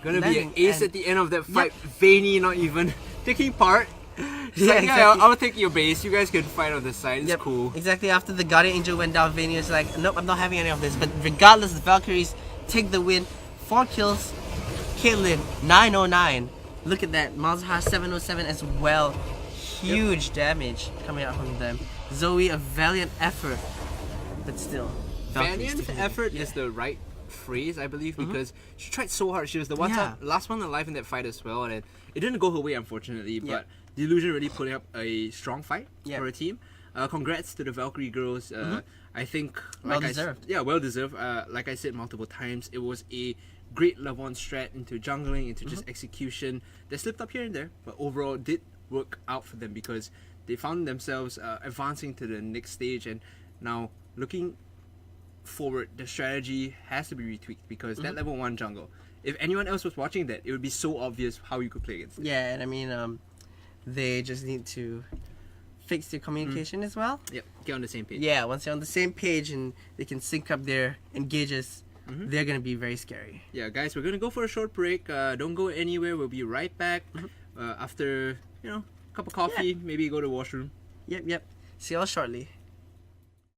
Gonna be an ace at the end of that fight. Vayne not even taking part. Yeah, exactly. I'll take your base. You guys can fight on the side. It's cool. Exactly. After the Guardian Angel went down, Vayne was like, nope, I'm not having any of this. But regardless, the Valkyries take the win. 4 kills. Caitlyn 909. Look at that. Malzahar 707 as well. Huge damage coming out from them. Zoe, a valiant effort, but still. Valiant effort is the right phrase, I believe, because she tried so hard. She was the last one alive in that fight as well, and it didn't go her way, unfortunately. But Delusion really putting up a strong fight for her team. Congrats to the Valkyrie girls. I think well deserved. Well deserved. Like I said multiple times, it was a great level 1 strat into jungling, into just execution. They slipped up here and there, but overall did work out for them because they found themselves advancing to the next stage, and now looking forward, the strategy has to be retweaked because that level 1 jungle, if anyone else was watching that, it would be so obvious how you could play against it. Yeah, and I mean, they just need to fix their communication as well. Yep, get on the same page. Yeah, once they're on the same page and they can sync up their engages, they're gonna be very scary. Yeah, guys, we're gonna go for a short break. Don't go anywhere. We'll be right back after, a cup of coffee, maybe go to the washroom. Yep. See y'all shortly.